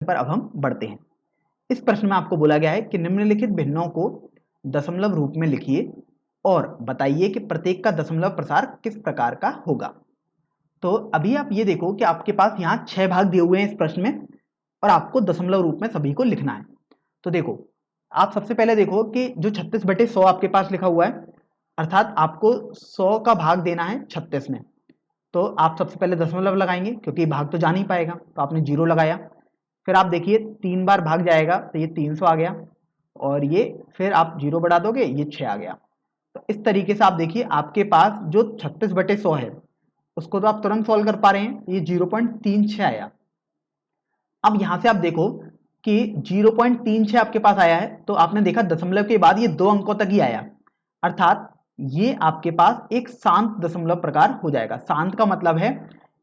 पर अब हम बढ़ते हैं। इस प्रश्न में आपको बोला गया है कि निम्नलिखित भिन्नों को दशमलव रूप में लिखिए और बताइए कि प्रत्येक का दशमलव प्रसार किस प्रकार का होगा। तो अभी आप ये देखो कि आपके पास यहाँ 6 भाग दिए हुए हैं इस प्रश्न में और आपको दशमलव रूप में सभी को लिखना है। तो देखो, आप सबसे पहले देखो कि जो 36/100 आपके पास लिखा हुआ है, अर्थात आपको 100 का भाग देना है 36 में। तो आप सबसे पहले दशमलव लगाएंगे क्योंकि भाग तो जा नहीं पाएगा, तो आपने 0 लगाया। फिर आप देखिए 3 बार भाग जाएगा तो ये 300 आ गया, और ये फिर आप 0 बढ़ा दोगे, ये 6 आ गया। तो इस तरीके से आप देखिए आपके पास जो 36/100 है उसको तो आप तुरंत सॉल्व कर पा रहे हैं, ये 0.36 आया। अब यहां से आप देखो कि 0.36 आपके पास आया है, तो आपने देखा दशमलव के बाद ये 2 अंकों तक ही आया, अर्थात ये आपके पास एक शांत दशमलव प्रकार हो जाएगा। शांत का मतलब है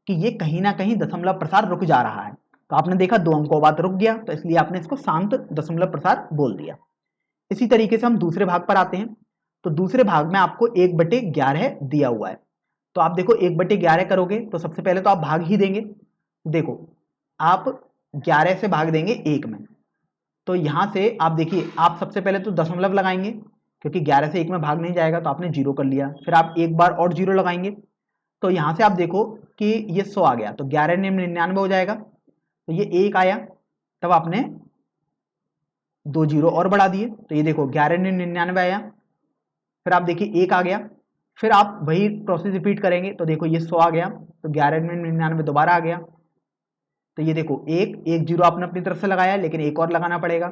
कि ये कहीं ना कहीं दशमलव प्रसार रुक जा रहा है। तो आपने देखा 2 अंकों बाद रुक गया, तो इसलिए आपने इसको शांत दशमलव प्रसार बोल दिया। इसी तरीके से हम दूसरे भाग पर आते हैं। तो दूसरे भाग में आपको 1/11 दिया हुआ है। तो आप देखो 1/11 करोगे तो सबसे पहले तो आप भाग ही देंगे। देखो, आप 11 से भाग देंगे 1 में, तो यहां से आप देखिए आप सबसे पहले तो दशमलव लगाएंगे क्योंकि 11 से 1 में भाग नहीं जाएगा, तो आपने 0 कर लिया। फिर आप एक बार और 0 लगाएंगे, तो यहां से आप देखो कि ये 100 आ गया, तो 11 ने 99 हो जाएगा, तो ये 1 आया। तब आपने 2 0 और बढ़ा दिए, तो ये देखो 11 ने 99 आया। फिर आप देखिए 1 आ गया, फिर आप वही प्रोसेस रिपीट करेंगे, तो देखो ये 100 आ गया, तो 11 में 99 दोबारा आ गया। तो ये देखो 1 0 आपने अपनी तरफ से लगाया, लेकिन एक और लगाना पड़ेगा।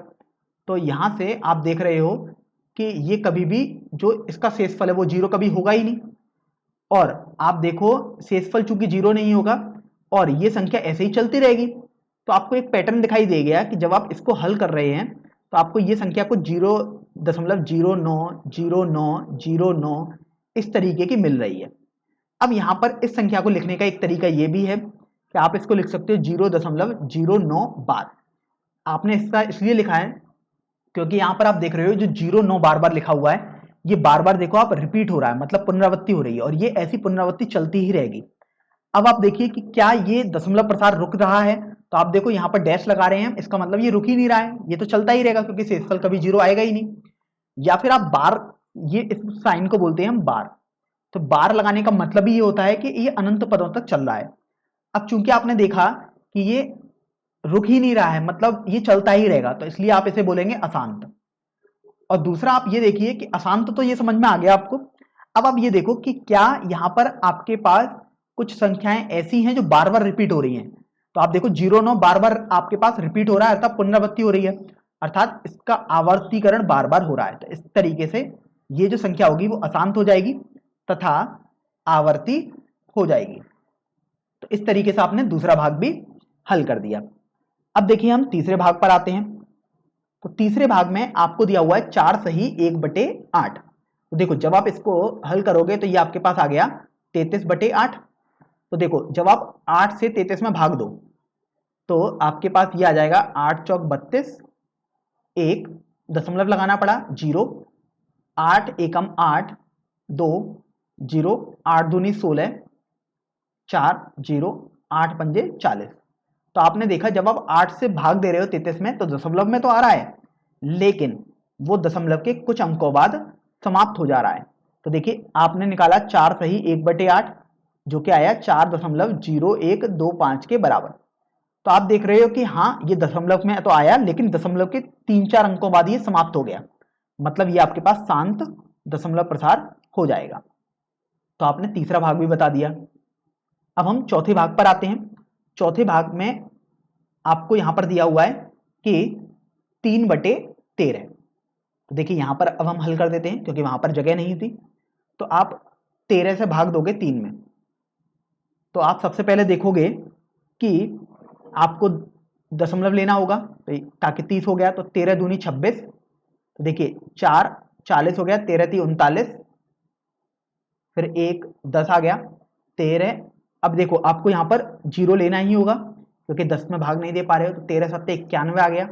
तो यहां से आप देख रहे हो कि ये कभी भी जो इसका शेषफल है वो 0 कभी होगा ही नहीं। और आप देखो शेषफल चूंकि 0 नहीं होगा और ये संख्या ऐसे ही चलती रहेगी, तो आपको एक पैटर्न दिखाई दे गया कि जब आप इसको हल कर रहे हैं तो आपको ये संख्या को 0.090909 इस तरीके की मिल रही है। अब यहां पर इस संख्या को लिखने का एक तरीका ये भी है कि आप इसको लिख सकते हो 0.09 बार। आपने इसका इसलिए लिखा है क्योंकि यहां पर आप देख रहे हो जो 0.9 बार बार लिखा हुआ है, ये बार बार देखो आप रिपीट हो रहा है, मतलब पुनरावृत्ति हो रही है, और ये ऐसी पुनरावृत्ति चलती ही रहेगी। अब आप देखिए कि क्या ये दशमलव प्रसार रुक रहा है, तो आप देखो यहां पर डैश लगा रहे हैं, इसका मतलब ये रुक ही नहीं रहा है, ये तो चलता ही रहेगा क्योंकि शेषफल कभी 0 आएगा ही नहीं। या फिर आप बार, ये इस साइन को बोलते हैं हम बार। तो बार लगाने का मतलब ही ये होता है कि ये अनंत पदों तक चल रहा है। अब चूंकि आपने देखा कि ये रुक ही नहीं रहा है, मतलब ये चलता ही रहेगा, तो इसलिए आप इसे बोलेंगे अशांत। और दूसरा आप ये देखिए कि अशांत तो ये समझ में आ गया आपको। अब आप ये देखो कि क्या यहां पर आपके पास कुछ संख्याएं ऐसी हैं जो बार बार रिपीट हो रही हैं। तो आप देखो 0.9 बार बार आपके पास रिपीट हो रहा है, अर्थात पुनरावृत्ति हो रही है, अर्थात इसका आवर्तीकरण बार बार हो रहा है। तो इस तरीके से ये जो संख्या होगी वो अशांत हो जाएगी तथा आवर्ती हो जाएगी। तो इस तरीके से आपने दूसरा भाग भी हल कर दिया। अब देखिए हम तीसरे भाग पर आते हैं। तो तीसरे भाग में आपको दिया हुआ है 4 सही 1/8। तो देखो जब आप इसको हल करोगे तो ये आपके पास आ गया 33/8। तो देखो जब आप 8 से 33 में भाग दो तो आपके पास ये आ जाएगा 8 चौक 32, एक दशमलव लगाना पड़ा 0, 8 एकम 8, 2 0, 8 दूनी 16, 4 0, 8 पंजे 40। तो आपने देखा जब आप 8 से भाग दे रहे हो 33 में तो दशमलव में तो आ रहा है, लेकिन वो दशमलव के कुछ अंकों बाद समाप्त हो जा रहा है। तो देखिए आपने निकाला 4 सही 1/8 जो कि आया 4.0125 के बराबर। तो आप देख रहे हो कि हाँ ये दशमलव में तो आया, लेकिन दशमलव के 3-4 अंकों बाद ये समाप्त हो गया, मतलब ये आपके पास शांत दशमलव प्रसार हो जाएगा। तो आपने तीसरा भाग भी बता दिया। अब हम चौथे भाग पर आते हैं। चौथे भाग में आपको यहां पर दिया हुआ है कि 3/13। तो देखिए यहां पर अब हम हल कर देते हैं क्योंकि वहां पर जगह नहीं थी। तो आप 13 से भाग दोगे 3 में, तो आप सबसे पहले देखोगे कि आपको दशमलव लेना होगा, तो ताकि 30 हो गया, तो 13 दूनी 26। तो देखिए 4 40 हो गया, 13 × 39, फिर 1 10 आ गया 13। अब देखो आपको यहाँ पर 0 लेना ही होगा क्योंकि 10 में भाग नहीं दे पा रहे हो, तो 13 × 7 = 91 आ गया।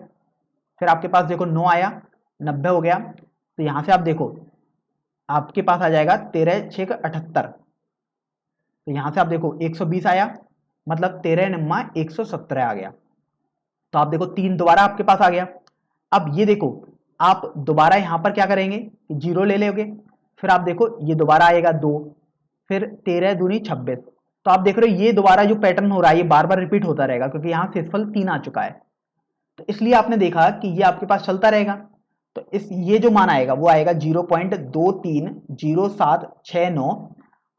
फिर आपके पास देखो 9 आया, 90 हो गया। तो यहाँ से आप देखो आपके पास आ जाएगा 13 × 6 = 78। तो यहाँ से आप देखो 120 आया, मतलब 13 × 9 = 117 आ गया। तो आप देखो 3 दोबारा आपके पास आ गया। अब ये देखो आप दोबारा यहां पर क्या करेंगे, 0 ले लोगे, फिर आप देखो ये दोबारा आएगा 2, फिर 13 दूनी 26। तो आप देख रहे हो ये दोबारा जो पैटर्न हो रहा है ये बार बार रिपीट होता रहेगा, क्योंकि यहाँ शेषफल 3 आ चुका है। तो इसलिए आपने देखा कि ये आपके पास चलता रहेगा। तो इस ये जो मान आएगा वो आएगा 0.230769।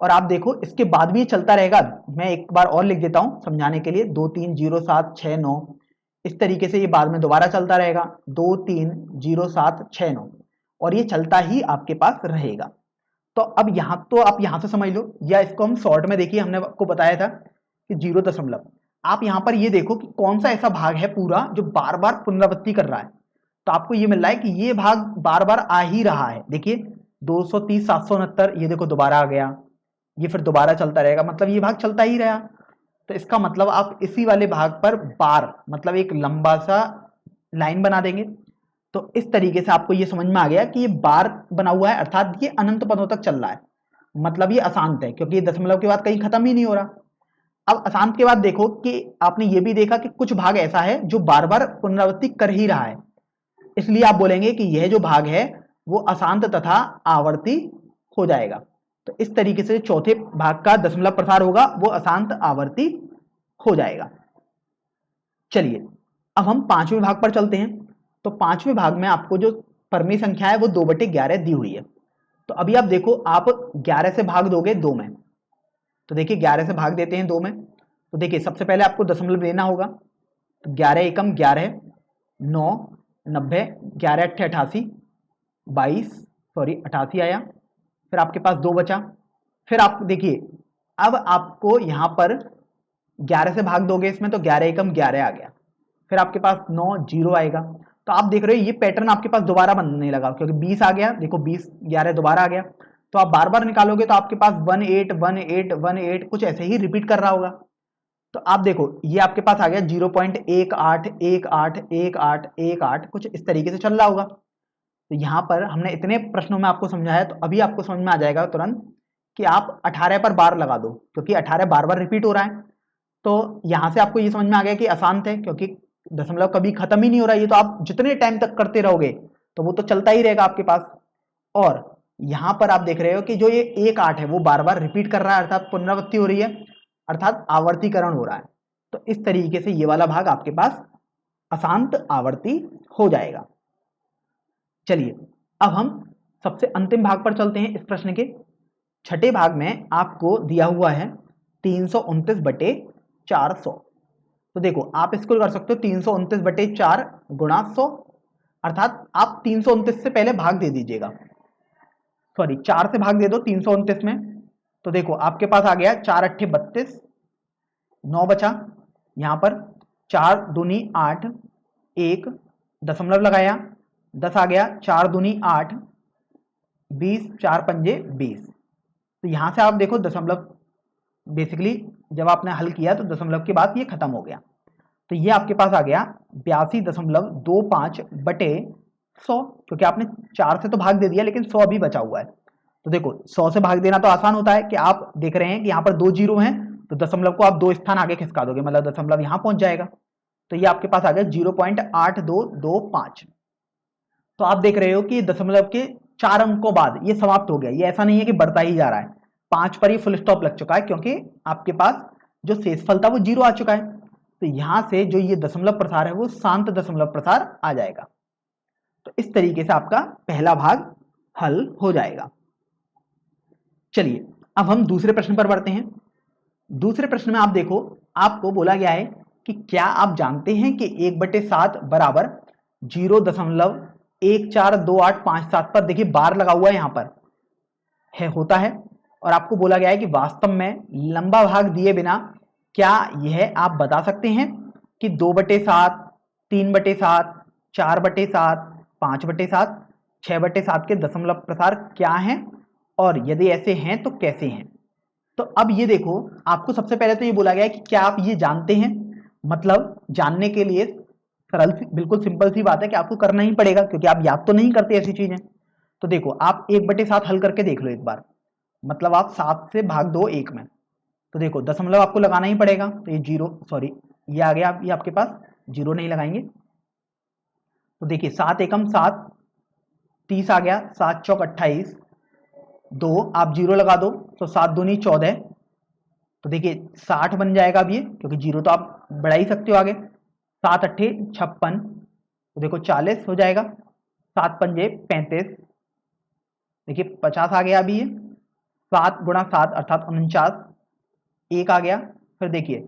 और आप देखो इसके बाद भी ये चलता रहेगा। मैं एक बार और लिख देता हूं समझाने के लिए, 230769। इस तरीके से ये बाद में दोबारा चलता रहेगा 230769, और ये चलता ही आपके पास रहेगा। तो अब यहां तो आप यहां से समझ लो, या इसको हम शॉर्ट में देखिए, हमने आपको बताया था कि 0 दशमलव। आप यहां पर ये देखो कि कौन सा ऐसा भाग है पूरा जो बार बार पुनरावृत्ति कर रहा है। तो आपको ये मिल रहा है कि ये भाग बार बार आ ही रहा है। देखिए 230 769, ये देखो दोबारा आ गया, ये फिर दोबारा चलता रहेगा, मतलब ये भाग चलता ही रहा। तो इसका मतलब आप इसी वाले भाग पर बार मतलब एक लंबा सा लाइन बना देंगे। तो इस तरीके से आपको ये समझ में आ गया कि ये बार बना हुआ है, अर्थात ये अनंत पदों तक चल रहा है, मतलब ये अशांत है, क्योंकि दशमलव के बाद कहीं खत्म ही नहीं हो रहा। अब अशांत के बाद देखो कि आपने ये भी देखा कि कुछ भाग ऐसा है जो बार बार पुनरावृत्ति कर ही रहा है, इसलिए आप बोलेंगे कि यह जो भाग है वो अशांत तथा आवर्ती हो जाएगा। तो इस तरीके से चौथे भाग का दशमलव प्रसार होगा वो अशांत आवर्ती हो जाएगा। चलिए अब हम पांचवें भाग पर चलते हैं। तो पांचवें भाग में आपको जो परमी संख्या है वो 2/11 दी हुई है। तो अभी आप देखो, आप 11 से भाग दोगे 2 में, तो देखिए 11 से भाग देते हैं 2 में। तो देखिए सबसे पहले आपको दशमलव लेना होगा। तो 11 एकम 11, 9 90, 11 अट्ठे 88, 88 आया, फिर आपके पास 2 बचा। फिर आप देखिए अब आपको यहां पर 11 से भाग दोगे इसमें, तो 11 एकम 11 आ गया, फिर आपके पास 9 0 आएगा। तो आप देख रहे हो ये पैटर्न आपके पास दोबारा बनने लगा, क्योंकि 20 आ गया, देखो 20 11 दोबारा आ गया। तो आप बार बार निकालोगे तो आपके पास 18 18 18 कुछ ऐसे ही रिपीट कर रहा होगा। तो आप देखो ये आपके पास आ गया 0.18181818 कुछ इस तरीके से चल रहा होगा। तो यहाँ पर हमने इतने प्रश्नों में आपको समझाया, तो अभी आपको समझ में आ जाएगा तुरंत कि आप 18 पर बार लगा दो, क्योंकि 18 बार बार रिपीट हो रहा है। तो यहां से आपको ये समझ में आ गया कि अशांत है, क्योंकि दशमलव कभी खत्म ही नहीं हो रहा है, ये तो आप जितने टाइम तक करते रहोगे तो वो तो चलता ही रहेगा आपके पास। और यहां पर आप देख रहे हो कि जो ये 1 8 है वो बार बार रिपीट कर रहा है, अर्थात पुनरावृत्ति हो रही है, अर्थात आवर्तीकरण हो रहा है। तो इस तरीके से ये वाला भाग आपके पास अशांत आवर्ती हो जाएगा। चलिए अब हम सबसे अंतिम भाग पर चलते हैं। इस प्रश्न के छठे भाग में आपको दिया हुआ है 329/400। तो देखो आप इसको कर सकते हो 329/4 गुणा 100, अर्थात आप 329 से पहले भाग दे दीजिएगा, सॉरी 4 से भाग दे दो 329 में। तो देखो आपके पास आ गया 4 अट्ठे 32, 9 बचा, यहां पर 4 दूनी 8, 1 दशमलव लगाया, 10 आ गया, 4 दूनी 8, 20 4 पंजे 20। तो यहां से आप देखो दशमलव बेसिकली जब आपने हल किया तो दशमलव के बाद ये खत्म हो गया। तो ये आपके पास आ गया 82.25/100, क्योंकि आपने 4 से तो भाग दे दिया लेकिन 100 अभी बचा हुआ है। तो देखो 100 से भाग देना तो आसान होता है कि आप देख रहे हैं कि यहाँ पर 2 जीरो हैं, तो दशमलव को आप 2 स्थान आगे खिसका दोगे, मतलब दशमलव यहाँ पहुंच जाएगा। तो ये आपके पास आ गया 0.8225। तो आप देख रहे हो कि दशमलव के 4 अंकों बाद ये समाप्त हो गया। ये ऐसा नहीं है कि बढ़ता ही जा रहा है, 5 पर ही फुल स्टॉप लग चुका है, क्योंकि आपके पास जो शेषफल था वो 0 आ चुका है। तो यहां से जो ये दशमलव प्रसार है वो शांत दशमलव प्रसार आ जाएगा। तो इस तरीके से आपका पहला भाग हल हो जाएगा। चलिए अब हम दूसरे प्रश्न पर बढ़ते हैं। दूसरे प्रश्न में आप देखो, आपको बोला गया है कि क्या आप जानते हैं कि 1/7 बराबर 0.142857 पर देखिए बार लगा हुआ है, यहां पर है होता है। और आपको बोला गया है कि वास्तव में लंबा भाग दिए बिना क्या यह आप बता सकते हैं कि 2/7, 3/7, 4/7, 5/7, 6/7 के दशमलव प्रसार क्या हैं, और यदि ऐसे हैं तो कैसे हैं। तो अब ये देखो, आपको सबसे पहले तो ये बोला गया है कि क्या आप ये जानते हैं। मतलब जानने के लिए सरल बिल्कुल सिंपल सी बात है कि आपको करना ही पड़ेगा, क्योंकि आप याद तो नहीं करते ऐसी चीजें। तो देखो आप 1/7 हल करके देख लो एक बार, मतलब आप 7 से भाग दो 1 में। तो देखो दशमलव आपको लगाना ही पड़ेगा, तो ये 0 सॉरी ये आ गया, ये आपके पास जीरो नहीं लगाएंगे। तो देखिए 7 एकम 7, 30 आ गया, 7 चौक 28, 2 आप जीरो लगा दो तो 7 दूनी 14, तो देखिए 60 बन जाएगा अब ये, क्योंकि जीरो तो आप बढ़ा ही सकते हो आगे। 7 अट्ठे 56, तो देखो 40 हो जाएगा, 7 पंजे 35, देखिए 50 आ गया अभी ये। 7 गुणा 7 अर्थात 49, 1 आ गया। फिर देखिए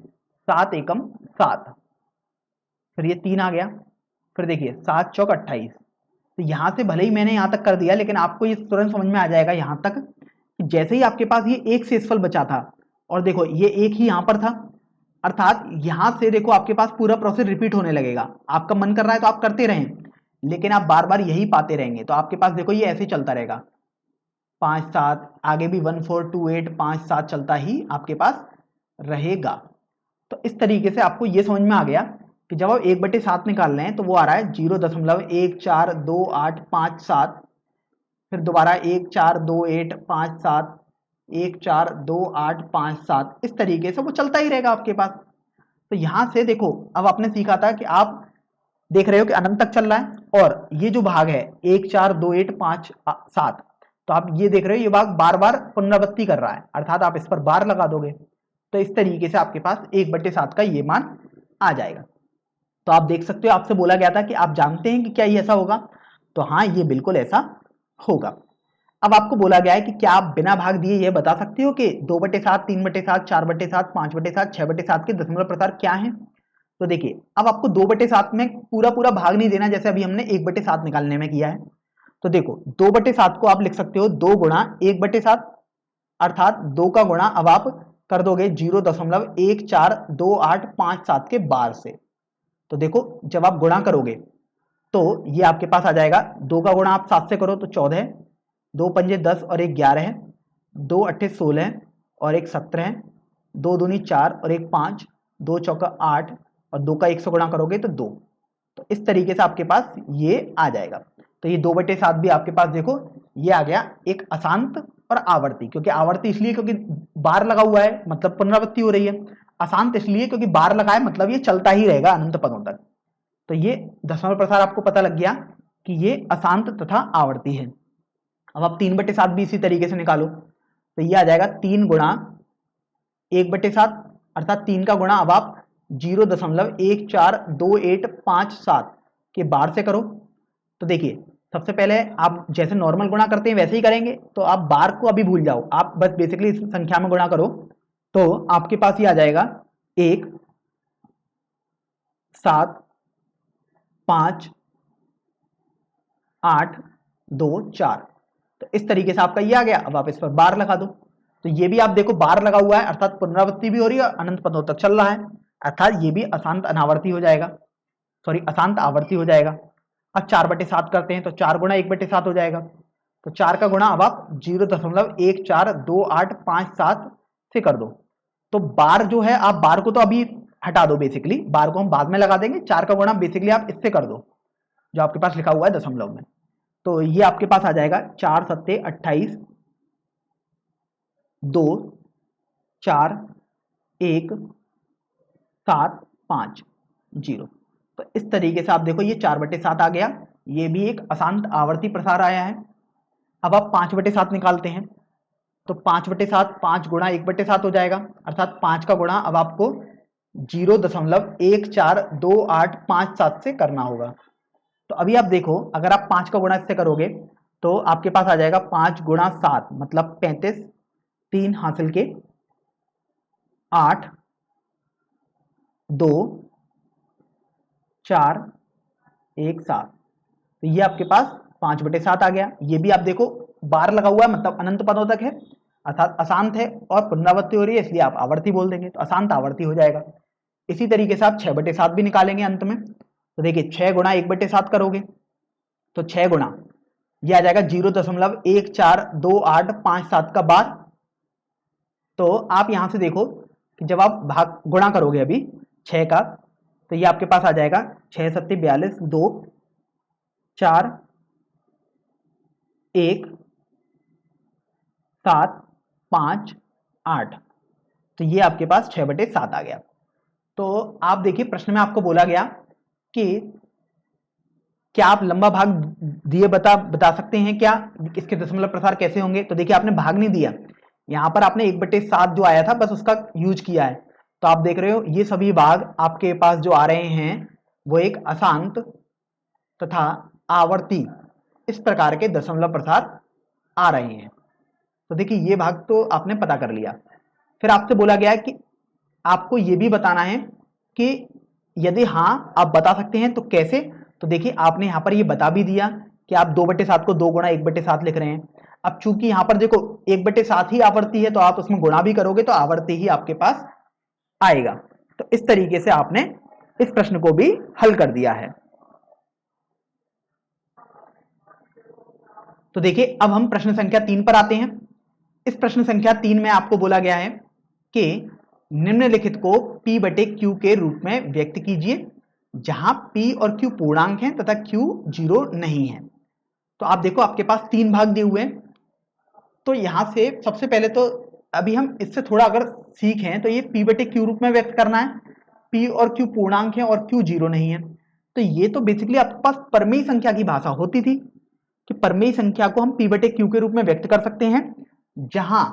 7 एकम 7, फिर ये 3 आ गया। फिर देखिए 7 चौक 28, तो यहाँ से भले ही मैंने यहाँ तक कर दिया, लेकिन आपको ये तुरंत समझ में आ जाएगा यहाँ तक कि जैसे ही आपके पास ये एक शेषफल बचा था, और देखो ये एक ही यहाँ पर था, अर्थात यहाँ से देखो आपके पास पूरा प्रोसेस रिपीट होने लगेगा। आपका मन कर रहा है तो आप करते रहें, लेकिन आप बार बार यही पाते रहेंगे, तो आपके पास देखो ये ऐसे चलता रहेगा, 5 7, आगे भी 1 4 2 8 5 7 चलता ही आपके पास रहेगा। तो इस तरीके से आपको ये समझ में आ गया कि जब आप 1/7 निकाल रहे हैं तो वो आ रहा है 0.142857, फिर दोबारा 142857, 142857, इस तरीके से वो चलता ही रहेगा आपके पास। तो यहां से देखो अब आपने सीखा था कि आप देख रहे हो कि अनंत तक चल रहा है, और ये जो भाग है 142857, तो आप ये देख रहे हो ये भाग बार बार पुनरावृत्ति कर रहा है, अर्थात आप इस पर बार लगा दोगे तो इस तरीके से आपके पास 1/7 का ये मान आ जाएगा। तो आप देख सकते हो आपसे बोला गया था कि आप जानते हैं कि क्या ये ऐसा होगा, तो हाँ ये बिल्कुल ऐसा होगा। अब आपको बोला गया है कि क्या आप बिना भाग दिए ये बता सकते हो कि 2/7, 3/7, 4/7, 5/7, 6/7 के दशमलव प्रकार क्या हैं? तो देखिए अब आपको 2/7 में पूरा पूरा भाग नहीं देना, जैसे अभी हमने 1/7 निकालने में किया है। तो देखो 2/7 को आप लिख सकते हो 2 गुणा 1/7, अर्थात 2 का गुणा अब आप कर दोगे 0.142857 के बार से। तो देखो जब आप गुणा करोगे तो ये आपके पास आ जाएगा, 2 का गुणा आप 7 से करो तो 14, 2 पंजे 10 और 1 11 है, 2 अट्ठे 16 और 1 17, 2 दूनी 4 और 1 5, 2 चौका 8 और 2 का 1 से गुणा करोगे तो 2। तो इस तरीके से आपके पास ये आ जाएगा। तो ये 2/7 भी आपके पास देखो ये आ गया एक अशांत और आवर्ती, क्योंकि आवर्ती इसलिए क्योंकि बार लगा हुआ है मतलब पुनरावृत्ति हो रही है, अशांत इसलिए क्योंकि बार लगा है मतलब ये चलता ही रहेगा अनंत पदों तक। तो ये दशमलव प्रसार आपको पता लग गया कि ये अशांत तथा आवर्ती है। अब आप 3/7 भी इसी तरीके से निकालो, तो ये आ जाएगा 3 गुणा 1/7, अर्थात 3 का गुणा अब आप 0.142857 के बार से करो। तो देखिए सबसे पहले आप जैसे नॉर्मल गुणा करते हैं वैसे ही करेंगे, तो आप बार को अभी भूल जाओ, आप बस बेसिकली इस संख्या में गुणा करो, तो आपके पास ये आ जाएगा 1 7 5 8 2 4। तो इस तरीके से आपका ये आ गया। अब आप इस पर बार लगा दो, तो ये भी आप देखो बार लगा हुआ है, अर्थात पुनरावृत्ति भी हो रही है, अनंत पदों तक चल रहा है, अर्थात ये भी अशांत अनावर्ती हो जाएगा, सॉरी अशांत आवर्ती हो जाएगा। अब 4/7 करते हैं तो 4 गुणा 1/7 हो जाएगा, तो 4 का गुणा अब आप 0.142857 से कर दो। तो बार जो है आप बार को तो अभी हटा दो, बेसिकली बार को हम बाद में लगा देंगे, 4 का गुणा बेसिकली आप इससे कर दो जो आपके पास लिखा हुआ है दशमलव में। तो ये आपके पास आ जाएगा 4 सत्ते 28, 2 4 1 7 5 0। तो इस तरीके से आप देखो ये 4/7 आ गया, ये भी एक अशांत आवर्ती प्रसार आया है। अब आप 5/7 निकालते हैं, तो 5/7 5 गुणा 1/7 हो जाएगा, अर्थात 5 का गुणा अब आपको 0.142857 से करना होगा। तो अभी आप देखो अगर आप 5 का गुणा इससे करोगे तो आपके पास आ जाएगा 5 गुणा 7 मतलब 35, 3 हासिल के 8 2 4 1 7। तो ये आपके पास 5/7 आ गया। ये भी आप देखो बार लगा हुआ है मतलब अनंत पदों तक है, अर्थात अशांत है और पुनरावृत्ति हो रही है, इसलिए आप आवर्ती बोल देंगे, तो अशांत आवर्ती हो जाएगा। इसी तरीके से आप 6/7 भी निकालेंगे अंत में, तो देखिए 6 गुणा 1/7 करोगे तो 6 गुणा ये आ जाएगा 0.142857 का बार। तो आप यहां से देखो कि जब आप भाग गुणा करोगे अभी 6 का, तो ये आपके पास आ जाएगा 6 सत्ते 42, 2 4 1 7 5 8। तो ये आपके पास 6/7 आ गया। तो आप देखिए प्रश्न में आपको बोला गया कि क्या आप लंबा भाग दिए बता सकते हैं क्या इसके दशमलव प्रसार कैसे होंगे? तो देखिए आपने भाग नहीं दिया, यहां पर आपने 1/7 जो आया था बस उसका यूज किया है। तो आप देख रहे हो ये सभी भाग आपके पास जो आ रहे हैं वो एक अशांत तथा आवर्ती इस प्रकार के दशमलव प्रसार आ रहे हैं। तो देखिए ये भाग तो आपने पता कर लिया। फिर आपसे बोला गया है कि आपको ये भी बताना है कि यदि हाँ आप बता सकते हैं तो कैसे। तो देखिए आपने यहाँ पर ये बता भी दिया कि आप 2/7 को 2 गुणा 1/7 लिख रहे हैं। अब चूंकि यहाँ पर देखो 1/7 ही आवर्ती है तो आप उसमें गुणा भी करोगे तो आवर्ती ही आपके पास आएगा। तो इस तरीके से आपने इस प्रश्न को भी हल कर दिया है। तो देखिए अब हम प्रश्न संख्या 3 पर आते हैं। इस प्रश्न संख्या 3 में आपको बोला गया है कि निम्नलिखित को P/Q के रूप में व्यक्त कीजिए जहां P और Q पूर्णांक हैं तथा Q 0 नहीं है। तो आप देखो आपके पास 3 भाग दिए हुए हैं। तो यहां से सबसे पहले तो अभी हम इससे थोड़ा अगर सीखें तो ये P/Q रूप में व्यक्त करना है। P और Q पूर्णांक है और Q 0 नहीं है। तो ये तो बेसिकली आपके पास परमेय संख्या की भाषा होती थी कि परमेय संख्या को हम P/Q के रूप में व्यक्त कर सकते हैं जहां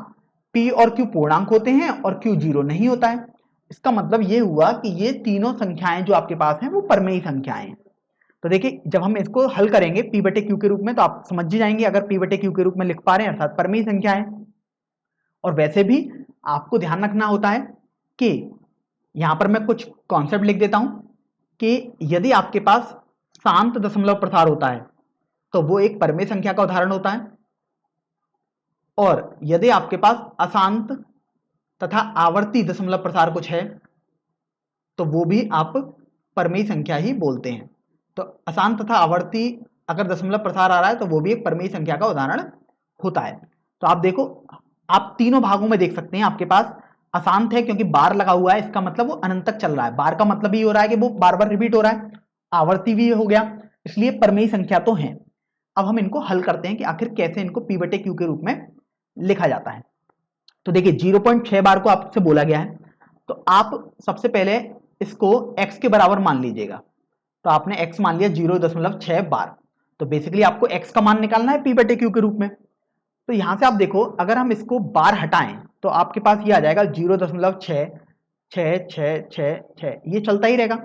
P और Q पूर्णांक होते हैं और Q 0 नहीं होता है। इसका मतलब ये हुआ कि ये तीनों संख्याएं जो आपके पास हैं वो परमेय संख्याएं हैं। तो देखिए जब हम इसको हल करेंगे P/Q के रूप में तो आप समझ ही जाएंगे अगर P/Q के रूप में लिख पा रहे हैं अर्थात परमेय संख्याएं। और वैसे भी आपको ध्यान रखना होता है कि यहां पर मैं कुछ कॉन्सेप्ट लिख देता हूं कि यदि आपके पास शांत दशमलव प्रसार होता है तो वो एक परमेय संख्या का उदाहरण होता है, और यदि आपके पास अशांत तथा आवर्ती दशमलव प्रसार कुछ है तो वो भी आप परमेय संख्या ही बोलते हैं। तो अशांत तथा आवर्ती अगर दशमलव प्रसार आ रहा है तो वो भी एक परमेय संख्या का उदाहरण होता है। तो आप देखो आप तीनों भागों में देख सकते हैं आपके पास अशांत है क्योंकि बार लगा हुआ है, इसका मतलब वो अनंत तक चल रहा है। बार का मतलब ये हो रहा है कि वो बार बार रिपीट हो रहा है। आवर्ती भी हो गया, इसलिए परमेय संख्या तो है। अब हम इनको हल करते हैं कि आखिर कैसे इनको P/Q के रूप में लिखा जाता है। तो देखिए 0.6 बार को आपसे बोला गया है तो आप सबसे पहले इसको x के बराबर मान लीजिएगा। तो आपने x मान लिया 0.6 बार। तो बेसिकली आपको x का मान निकालना है P/Q के रूप में। तो यहां से आप देखो अगर हम इसको बार हटाएं तो आपके पास ये आ जाएगा 0.66666, ये चलता ही रहेगा।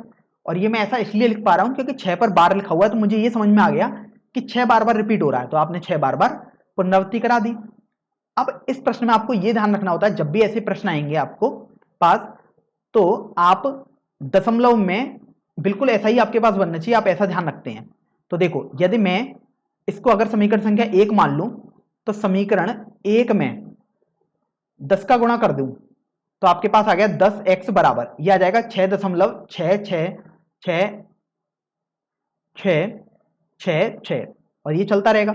और ये मैं ऐसा इसलिए लिख पा रहा हूं क्योंकि 6 पर बार लिखा हुआ है तो मुझे ये समझ में आ गया कि 6 बार बार रिपीट हो रहा है तो आपने 6 बार बार पुनरावृत्ति करा दी। अब इस प्रश्न में आपको यह ध्यान रखना होता है जब भी ऐसे प्रश्न आएंगे आपको पास तो आप दशमलव में बिल्कुल ऐसा ही आपके पास बनना चाहिए, आप ऐसा ध्यान रखते हैं। तो देखो यदि मैं इसको अगर समीकरण संख्या 1 मान लूं तो समीकरण 1 में 10 का गुणा कर दूं तो आपके पास आ गया 10x बराबर यह आ जाएगा 6.66666 और ये चलता रहेगा।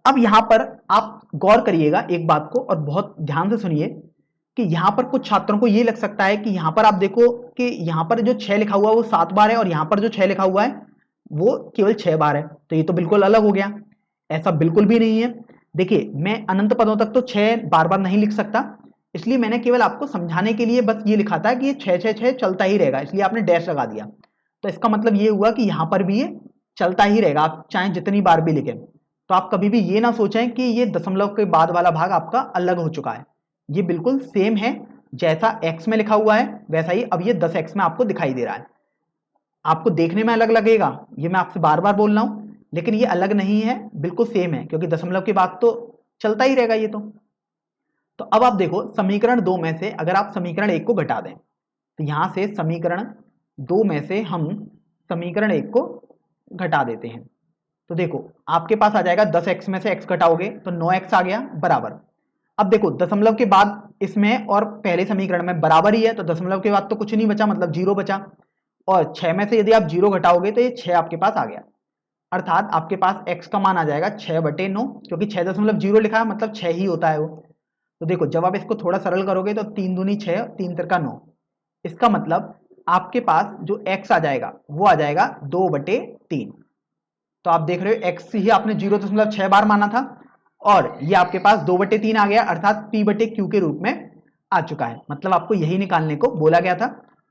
अब यहां पर आप गौर करिएगा एक बात को और बहुत ध्यान से सुनिए कि यहां पर कुछ छात्रों को ये लग सकता है कि यहां पर आप देखो कि यहां पर जो 6 लिखा हुआ है वो 7 बार है और यहां पर जो 6 लिखा हुआ है वो केवल 6 बार है, तो ये तो बिल्कुल अलग हो गया। ऐसा बिल्कुल भी नहीं है। देखिए मैं अनंत पदों तक तो 6 बार बार नहीं लिख सकता, इसलिए मैंने केवल आपको समझाने के लिए बस ये लिखा था कि ये 666 चलता ही रहेगा, इसलिए आपने डैश लगा दिया। तो इसका मतलब ये हुआ कि यहां पर भी ये चलता ही रहेगा, आप चाहे जितनी बार भी लिखें। तो आप कभी भी ये ना सोचें कि ये दशमलव के बाद वाला भाग आपका अलग हो चुका है, ये बिल्कुल सेम है। जैसा x में लिखा हुआ है वैसा ही अब ये 10x में आपको दिखाई दे रहा है। आपको देखने में अलग लगेगा, ये मैं आपसे बार बार बोल रहा हूं, लेकिन ये अलग नहीं है, बिल्कुल सेम है क्योंकि दशमलव के बाद तो चलता ही रहेगा ये तो अब आप देखो समीकरण 2 में से अगर आप समीकरण 1 को घटा दें तो यहां से समीकरण 2 में से हम समीकरण 1 को घटा देते हैं। तो देखो आपके पास आ जाएगा 10x में से x घटाओगे तो 9x आ गया बराबर। अब देखो दशमलव के बाद इसमें और पहले समीकरण में बराबर ही है तो दशमलव के बाद तो कुछ नहीं बचा, मतलब 0 बचा। और 6 में से यदि आप 0 घटाओगे तो ये 6 आपके पास आ गया, अर्थात आपके पास x का मान आ जाएगा 6/9 क्योंकि 6.0 लिखा है मतलब 6 ही होता है वो। तो देखो जब आप इसको थोड़ा सरल करोगे तो 3 दूनी 6, 3 तिरका 9, इसका मतलब आपके पास जो x आ जाएगा वो आ जाएगा 2/3। तो आप देख रहे हो x ही आपने 0.6 बार माना था और ये आपके पास 2/3 आ गया, अर्थात P/Q के रूप में आ चुका है। मतलब आपको यही निकालने को बोला गया था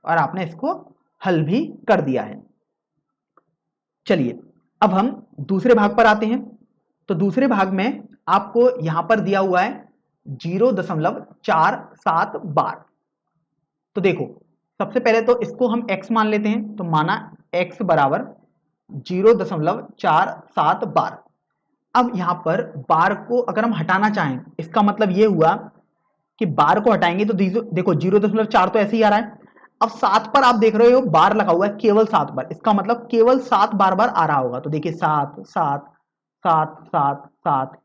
और आपने इसको हल भी कर दिया है। चलिए अब हम दूसरे भाग पर आते हैं। तो दूसरे भाग में आपको यहां पर दिया हुआ है 0.47 बार। तो देखो सबसे पहले तो इसको हम x मान लेते हैं, तो माना x बराबर 0.47 बार। अब यहां पर बार को अगर हम हटाना चाहें, इसका मतलब ये हुआ कि बार को हटाएंगे तो देखो 0.4 तो ऐसे ही आ रहा है। अब 7 पर आप देख रहे हो बार लगा हुआ है केवल 7 बार, इसका मतलब केवल 7 बार बार आ रहा होगा। तो देखिए 7 7 7 7 7।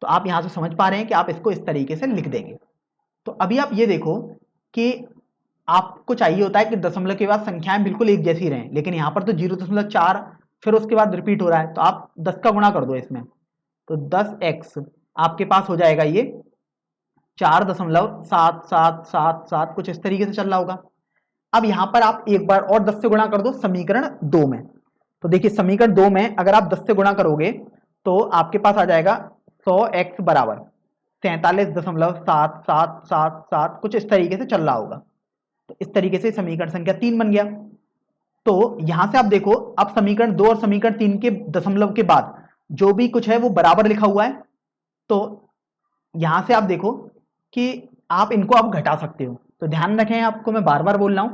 तो आप यहां से समझ पा रहे हैं कि आप इसको इस तरीके से लिख देंगे। तो अभी आप ये देखो कि आपको चाहिए होता है कि दशमलव के बाद संख्याएं बिल्कुल एक जैसी रहें, लेकिन यहां पर तो 0.4 फिर उसके बाद रिपीट हो रहा है, तो आप 10 का गुणा कर दो इसमें, तो 10x आपके पास हो जाएगा ये 4.7777 कुछ इस तरीके से चल रहा होगा। अब यहां पर आप एक बार और 10 से गुणा कर दो समीकरण 2 में। तो देखिए समीकरण 2 में अगर आप 10 से गुणा करोगे तो आपके पास आ जाएगा 100x बराबर 47.7777 कुछ इस तरीके से चल रहा होगा। तो इस तरीके से समीकरण संख्या 3 बन गया। तो यहां से आप देखो अब समीकरण 2 और समीकरण 3 के दशमलव के बाद जो भी कुछ है वो बराबर लिखा हुआ है। तो यहां से आप देखो कि आप इनको आप घटा सकते हो। तो ध्यान रखें, आपको मैं बार बार बोल रहा हूं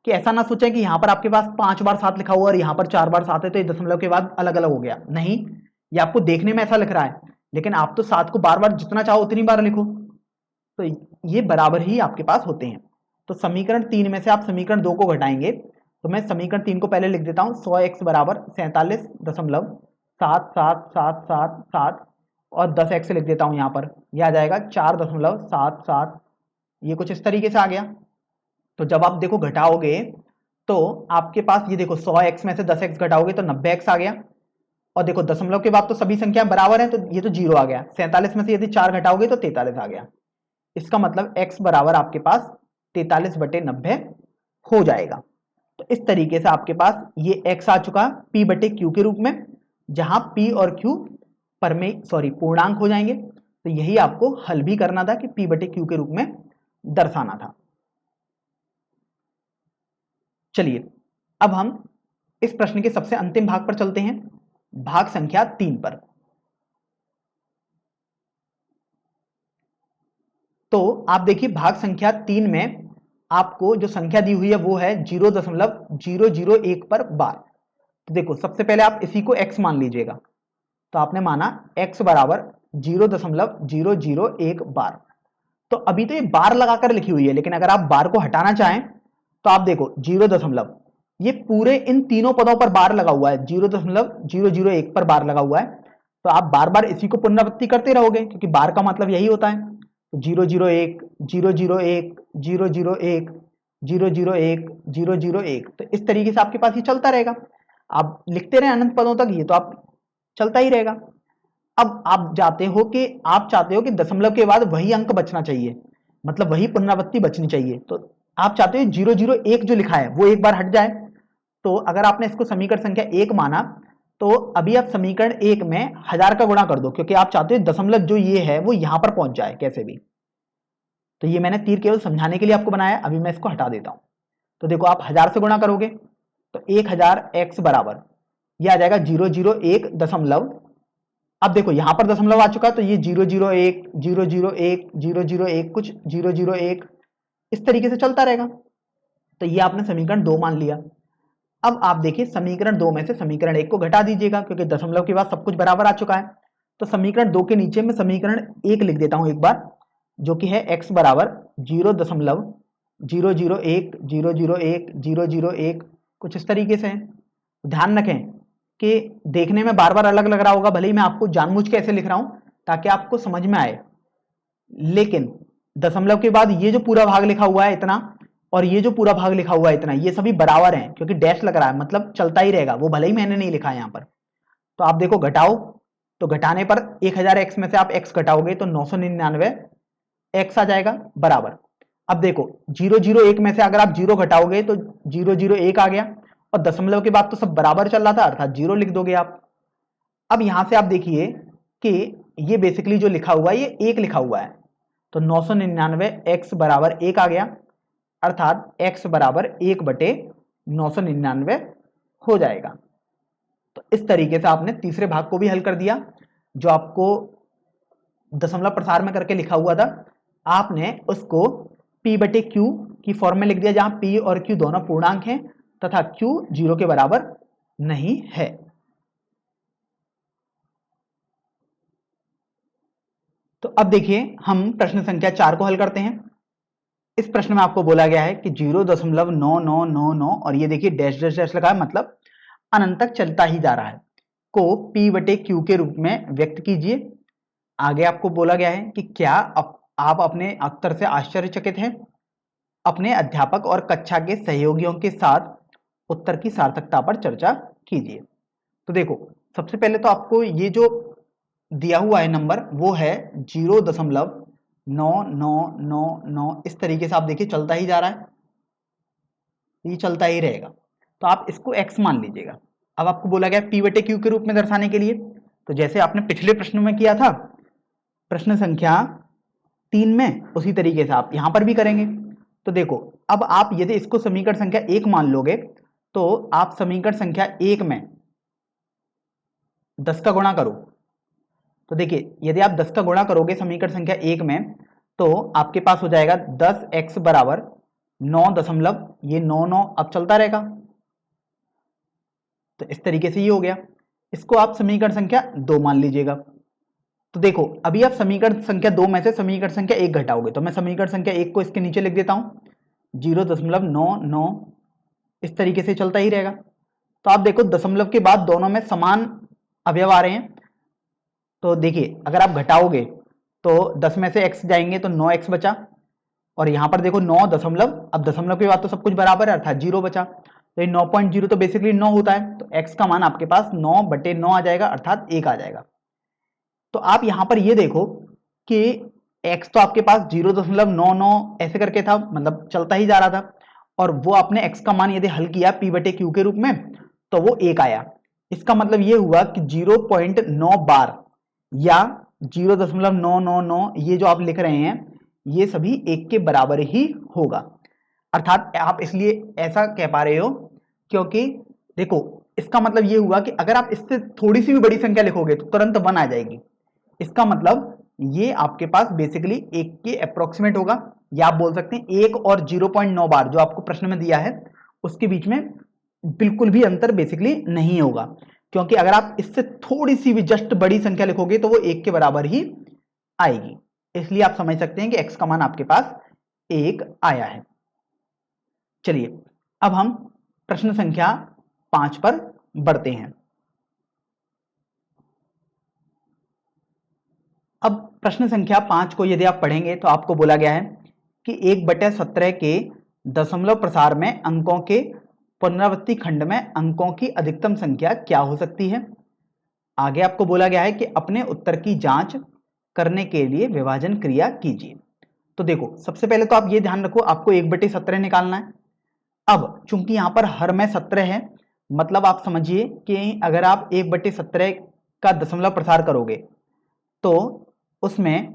कि ऐसा ना सोचें कि यहां पर आपके पास 5 बार 7 लिखा हुआ और यहां पर 4 बार 7 है तो ये दशमलव के बाद अलग अलग हो गया। नहीं, ये आपको देखने में ऐसा लिख रहा है, लेकिन आप तो 7 को बार बार जितना चाहो उतनी बार लिखो, तो ये बराबर ही आपके पास होते हैं। तो समीकरण 3 में से आप समीकरण 2 को घटाएंगे, तो मैं समीकरण 3 को पहले लिख देता हूं 100x बराबर 47.7777 और 10x लिख देता हूं यहां पर, यह आ जाएगा 4.77, ये कुछ इस तरीके से आ गया। तो जब आप देखो घटाओगे तो आपके पास ये देखो 100x में से 10x घटाओगे तो 90x आ गया। और देखो दशमलव के बाद तो सभी संख्या बराबर है, तो ये तो 0 आ गया। 47 में से यदि 4 घटाओगे तो 43 आ गया। इसका मतलब x बराबर आपके पास 43/90 हो जाएगा। तो इस तरीके से आपके पास ये x आ चुका p/q के रूप में, जहां p और q पूर्णांक हो जाएंगे। तो यही आपको हल भी करना था कि p/q के रूप में दर्शाना था। चलिए अब हम इस प्रश्न के सबसे अंतिम भाग पर चलते हैं, भाग संख्या 3 पर। तो आप देखिए भाग संख्या 3 में आपको जो संख्या दी हुई है वो है 0.001 पर बार। तो देखो सबसे पहले आप इसी को x मान लीजिएगा, तो आपने माना x बराबर 0.001 बार। तो अभी तो ये बार लगाकर लिखी हुई है, लेकिन अगर आप बार को हटाना चाहें तो आप देखो 0. ये पूरे इन तीनों पदों पर बार लगा हुआ है, 0.001 पर बार लगा हुआ है। तो आप बार बार इसी को पुनरावृत्ति करते रहोगे, क्योंकि बार का मतलब यही होता है। 001 001 001 001 001, तो इस तरीके से आपके पास ये चलता रहेगा। आप लिखते रहे अनंत पदों तक, ये तो आप चलता ही रहेगा। अब आप चाहते हो कि दशमलव के बाद वही अंक बचना चाहिए, मतलब वही पुनरावृत्ति बचनी चाहिए। तो आप चाहते हो 001 जो लिखा है वो एक बार हट जाए। तो अगर आपने इसको समीकरण संख्या 1 माना, तो अभी आप समीकरण 1 में 1000 का गुणा कर दो, क्योंकि आप चाहते हो दशमलव जो ये है वो यहां पर पहुंच जाए कैसे भी। तो ये मैंने तीर केवल समझाने के लिए आपको बनाया, अभी मैं इसको हटा देता हूं। तो देखो आप 1000 से गुणा करोगे तो 1000x बराबर ये आ जाएगा 001 दशमलव। अब देखो यहां पर दशमलव आ चुका, तो ये 001 001 001 कुछ 001 इस तरीके से चलता रहेगा। तो ये आपने समीकरण 2 मान लिया। अब आप देखिए समीकरण 2 में से समीकरण 1 को घटा दीजिएगा, क्योंकि दशमलव के बाद सब कुछ बराबर आ चुका है। तो समीकरण 2 के नीचे में समीकरण 1 लिख देता हूं एक बार, जो कि है x बराबर 0.001 001 001 कुछ इस तरीके से है। ध्यान रखें कि देखने में बार बार अलग लग रहा होगा, भले ही मैं आपको जानबूझ के ऐसे लिख रहा हूं ताकि आपको समझ में आए, लेकिन दशमलव के बाद ये जो पूरा भाग लिखा हुआ है इतना और ये जो पूरा भाग लिखा हुआ है इतना, ये सभी बराबर हैं, क्योंकि डैश लग रहा है, मतलब चलता ही रहेगा, वो भले ही मैंने नहीं लिखा है यहां पर। तो आप देखो घटाओ, तो घटाने पर 1000x में से आप x घटाओगे तो 999 x आ जाएगा बराबर। अब देखो 001 में से अगर आप 0 घटाओगे तो 001 आ गया, और दशमलव के बाद तो सब बराबर चल रहा था, अर्थात 0 लिख दोगे आप। अब यहां से आप देखिए कि ये बेसिकली जो लिखा हुआ है ये 1 लिखा हुआ है, तो 999 x बराबर 1 आ गया, अर्थात x बराबर 1/999 हो जाएगा। इस तरीके से आपने तीसरे भाग को भी हल कर दिया, जो आपको दशमलव प्रसार में करके लिखा हुआ था, आपने उसको P बटे Q की फॉर्म में लिख दिया, जहां P और Q दोनों पूर्णांक हैं तथा Q 0 के बराबर नहीं है। तो अब देखिए हम प्रश्न संख्या 4 को हल करते हैं। इस प्रश्न में आपको बोला गया है कि 0.9999 और ये देखिए डैश डैश डैश लगा है, मतलब अनंत तक चलता ही जा रहा है, को P बटे Q के रूप में व्यक्त कीजिए। आगे आपको बोला गया है कि क्या आप अपने उत्तर से आश्चर्यचकित हैं? अपने अध्यापक और कक्षा के सहयोगियों के साथ उत्तर की सार्थकता पर चर्चा कीजिए। तो देखो, सबसे पहले तो आपको ये जो दिया हुआ है नंबर वो है 0.9999, इस तरीके से आप देखिए चलता ही जा रहा है, ये चलता ही रहेगा, तो आप इसको x मान लीजिएगा। अब आपको बोला गया P बटे Q के रूप में दर्शाने के लिए, तो जैसे आपने पिछले प्रश्न में किया था प्रश्न संख्या 3 में, उसी तरीके से आप यहां पर भी करेंगे। तो देखो, अब आप यदि इसको समीकरण संख्या 1 मान लोगे तो आप समीकरण संख्या 1 में 10 का गुणा करो, तो देखिए यदि आप 10 का गुणा करोगे समीकरण संख्या 1 में, तो आपके पास हो जाएगा 10x बराबर 9 दशमलव ये 9 अब चलता रहेगा, तो इस तरीके से ये हो गया। इसको आप समीकरण संख्या 2 मान लीजिएगा। तो देखो, अभी आप समीकरण संख्या 2 में से समीकरण संख्या 1 घटाओगे, तो मैं समीकरण संख्या 1 को इसके नीचे लिख देता हूं, 0.99, इस तरीके से चलता ही रहेगा। तो आप देखो दशमलव के बाद दोनों में समान अवयव आ रहे हैं, तो देखिए अगर आप घटाओगे तो 10 में से x जाएंगे तो 9x बचा, और यहां पर देखो 9 दशमलव, अब दशमलव के बाद तो सब कुछ बराबर है अर्थात 0 बचा, तो ये 9.0 तो बेसिकली 9 होता है, तो x का मान आपके पास 9 बटे 9 आ जाएगा अर्थात 1 आ जाएगा। तो आप यहां पर ये देखो कि x तो आपके पास 0.99 ऐसे करके था, मतलब चलता ही जा रहा था, और वो आपने x का मान यदि हल किया P बटे Q के रूप में तो वो 1 आया। इसका मतलब ये हुआ कि 0.9 बार या 0.999 ये जो आप लिख रहे हैं ये सभी 1 के बराबर ही होगा, अर्थात आप इसलिए ऐसा कह पा रहे हो क्योंकि देखो इसका मतलब ये हुआ कि अगर आप इससे थोड़ी सी भी बड़ी संख्या लिखोगे तो तुरंत 1 आ जाएगी। इसका मतलब ये आपके पास बेसिकली 1 के अप्रोक्सीमेट होगा, या आप बोल सकते हैं 1 और 0.9 बार जो आपको प्रश्न में दिया है उसके बीच में बिल्कुल भी अंतर बेसिकली नहीं होगा, क्योंकि अगर आप इससे थोड़ी सी भी जस्ट बड़ी संख्या लिखोगे तो वो 1 के बराबर ही आएगी। इसलिए आप समझ सकते हैं कि x का मान आपके पास 1 आया है। चलिए अब हम प्रश्न संख्या 5 पर बढ़ते हैं। अब प्रश्न संख्या 5 को यदि आप पढ़ेंगे तो आपको बोला गया है कि 1/17 के दशमलव प्रसार में अंकों के पुनरावृत्ति खंड में अंकों की अधिकतम संख्या क्या हो सकती है। आगे आपको बोला गया है कि अपने उत्तर की जांच करने के लिए विभाजन क्रिया कीजिए। तो देखो सबसे पहले तो आप ये ध्यान रखो, आपको 1/17 निकालना है। अब चूंकि यहां पर हर में 17 है, मतलब आप समझिए कि अगर आप 1/17 का दशमलव प्रसार करोगे तो उसमें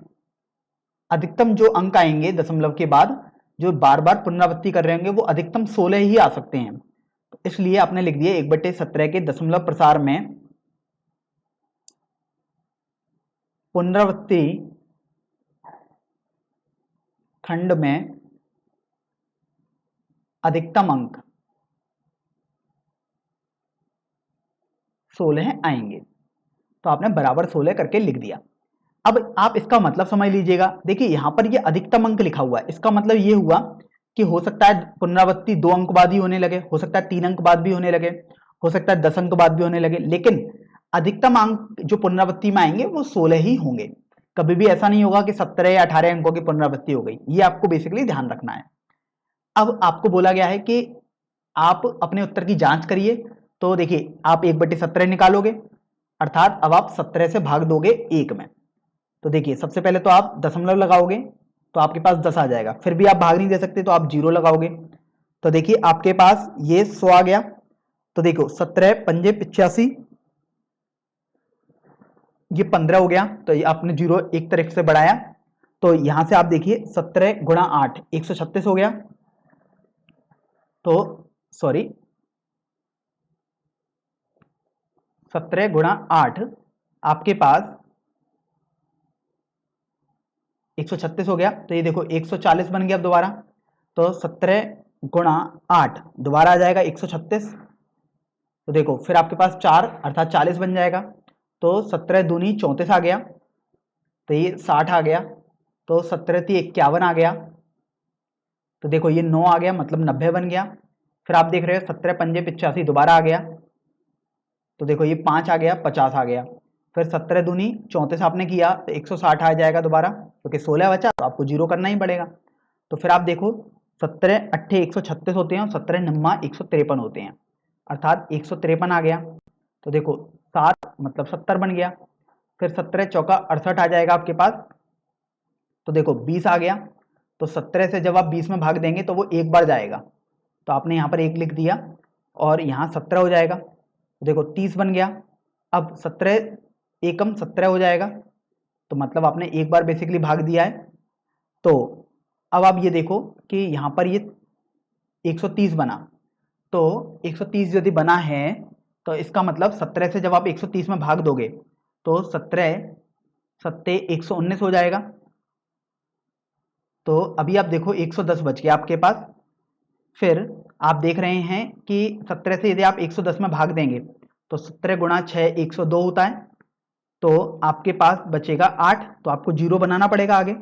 अधिकतम जो अंक आएंगे दशमलव के बाद जो बार बार पुनरावृत्ति कर रहे होंगे वो अधिकतम 16 ही आ सकते हैं। तो इसलिए आपने लिख दिया 1/17 के दशमलव प्रसार में पुनरावृत्ति खंड में अधिकतम अंक 16 आएंगे, तो आपने बराबर 16 करके लिख दिया। अब आप इसका मतलब समझ लीजिएगा, देखिए यहां पर ये अधिकतम अंक लिखा हुआ है, इसका मतलब ये हुआ कि हो सकता है पुनरावृत्ति 2 अंक बाद ही होने लगे, हो सकता है 3 अंक बाद भी होने लगे, हो सकता है 10 अंक बाद भी होने लगे, लेकिन अधिकतम अंक जो पुनरावृत्ति में आएंगे वो 16 ही होंगे। कभी भी ऐसा नहीं होगा कि 17 या 18 अंकों की पुनरावृत्ति हो गई, ये आपको बेसिकली ध्यान रखना है। अब आपको बोला गया है कि आप अपने उत्तर की जांच करिए, तो देखिए आप 1/17 निकालोगे, अर्थात अब आप 17 से भाग दोगे 1 में, तो देखिए सबसे पहले तो आप दशमलव लगाओगे तो आपके पास 10 आ जाएगा, फिर भी आप भाग नहीं दे सकते तो आप 0 लगाओगे, तो देखिए आपके पास ये 100 आ गया। तो देखो 17 पंजे 85, ये 15 हो गया, तो ये आपने 0 एक तरफ से बढ़ाया, तो यहां से आप देखिए 17 गुणा 8 136 हो गया, तो सॉरी 17 गुणा 8 आपके पास 136 हो गया। तो ये देखो 140 बन गया अब दोबारा। तो 17 गुणा 8 दोबारा आ जाएगा 136। तो देखो फिर आपके पास 4 अर्थात 40 बन जाएगा। तो 17 दूनी 34 आ गया। तो ये 60 आ गया। तो 17 × 51 आ गया। तो देखो ये 9 आ गया, मतलब 90 बन गया। फिर आप देख रहे हो 17 पंजे 85 दोबारा आ गया। तो देखो ये 5 आ गया, 50 आ गया। फिर 17 दूनी 34 आपने किया तो 160 आ जाएगा दोबारा, क्योंकि 16 बचा तो आपको जीरो करना ही पड़ेगा। तो फिर आप देखो 17 अट्ठे 136 होते हैं और 17 नम्मा 153 होते हैं, अर्थात 153 आ गया। तो देखो 7 मतलब 70 बन गया। फिर 17 चौका 68 आ जाएगा आपके पास। तो देखो 20 आ गया। तो 17 से जब आप 20 में भाग देंगे तो वो एक बार जाएगा, तो आपने यहाँ पर 1 लिख दिया और यहाँ 17 हो जाएगा। तो देखो 30 बन गया। अब 17 एकम 17 हो जाएगा, तो मतलब आपने एक बार बेसिकली भाग दिया है। तो अब आप ये देखो कि यहाँ पर ये 130 बना। तो 130 यदि बना है तो इसका मतलब 17 से जब आप 130 में भाग दोगे तो 17 सत्ते 119 हो जाएगा। तो अभी आप देखो 110 बच गया आपके पास। फिर आप देख रहे हैं कि 17 से यदि आप 110 में भाग देंगे तो 17 गुणा 6 102 होता है। तो आपके पास बचेगा 8, तो आपको जीरो बनाना पड़ेगा आगे।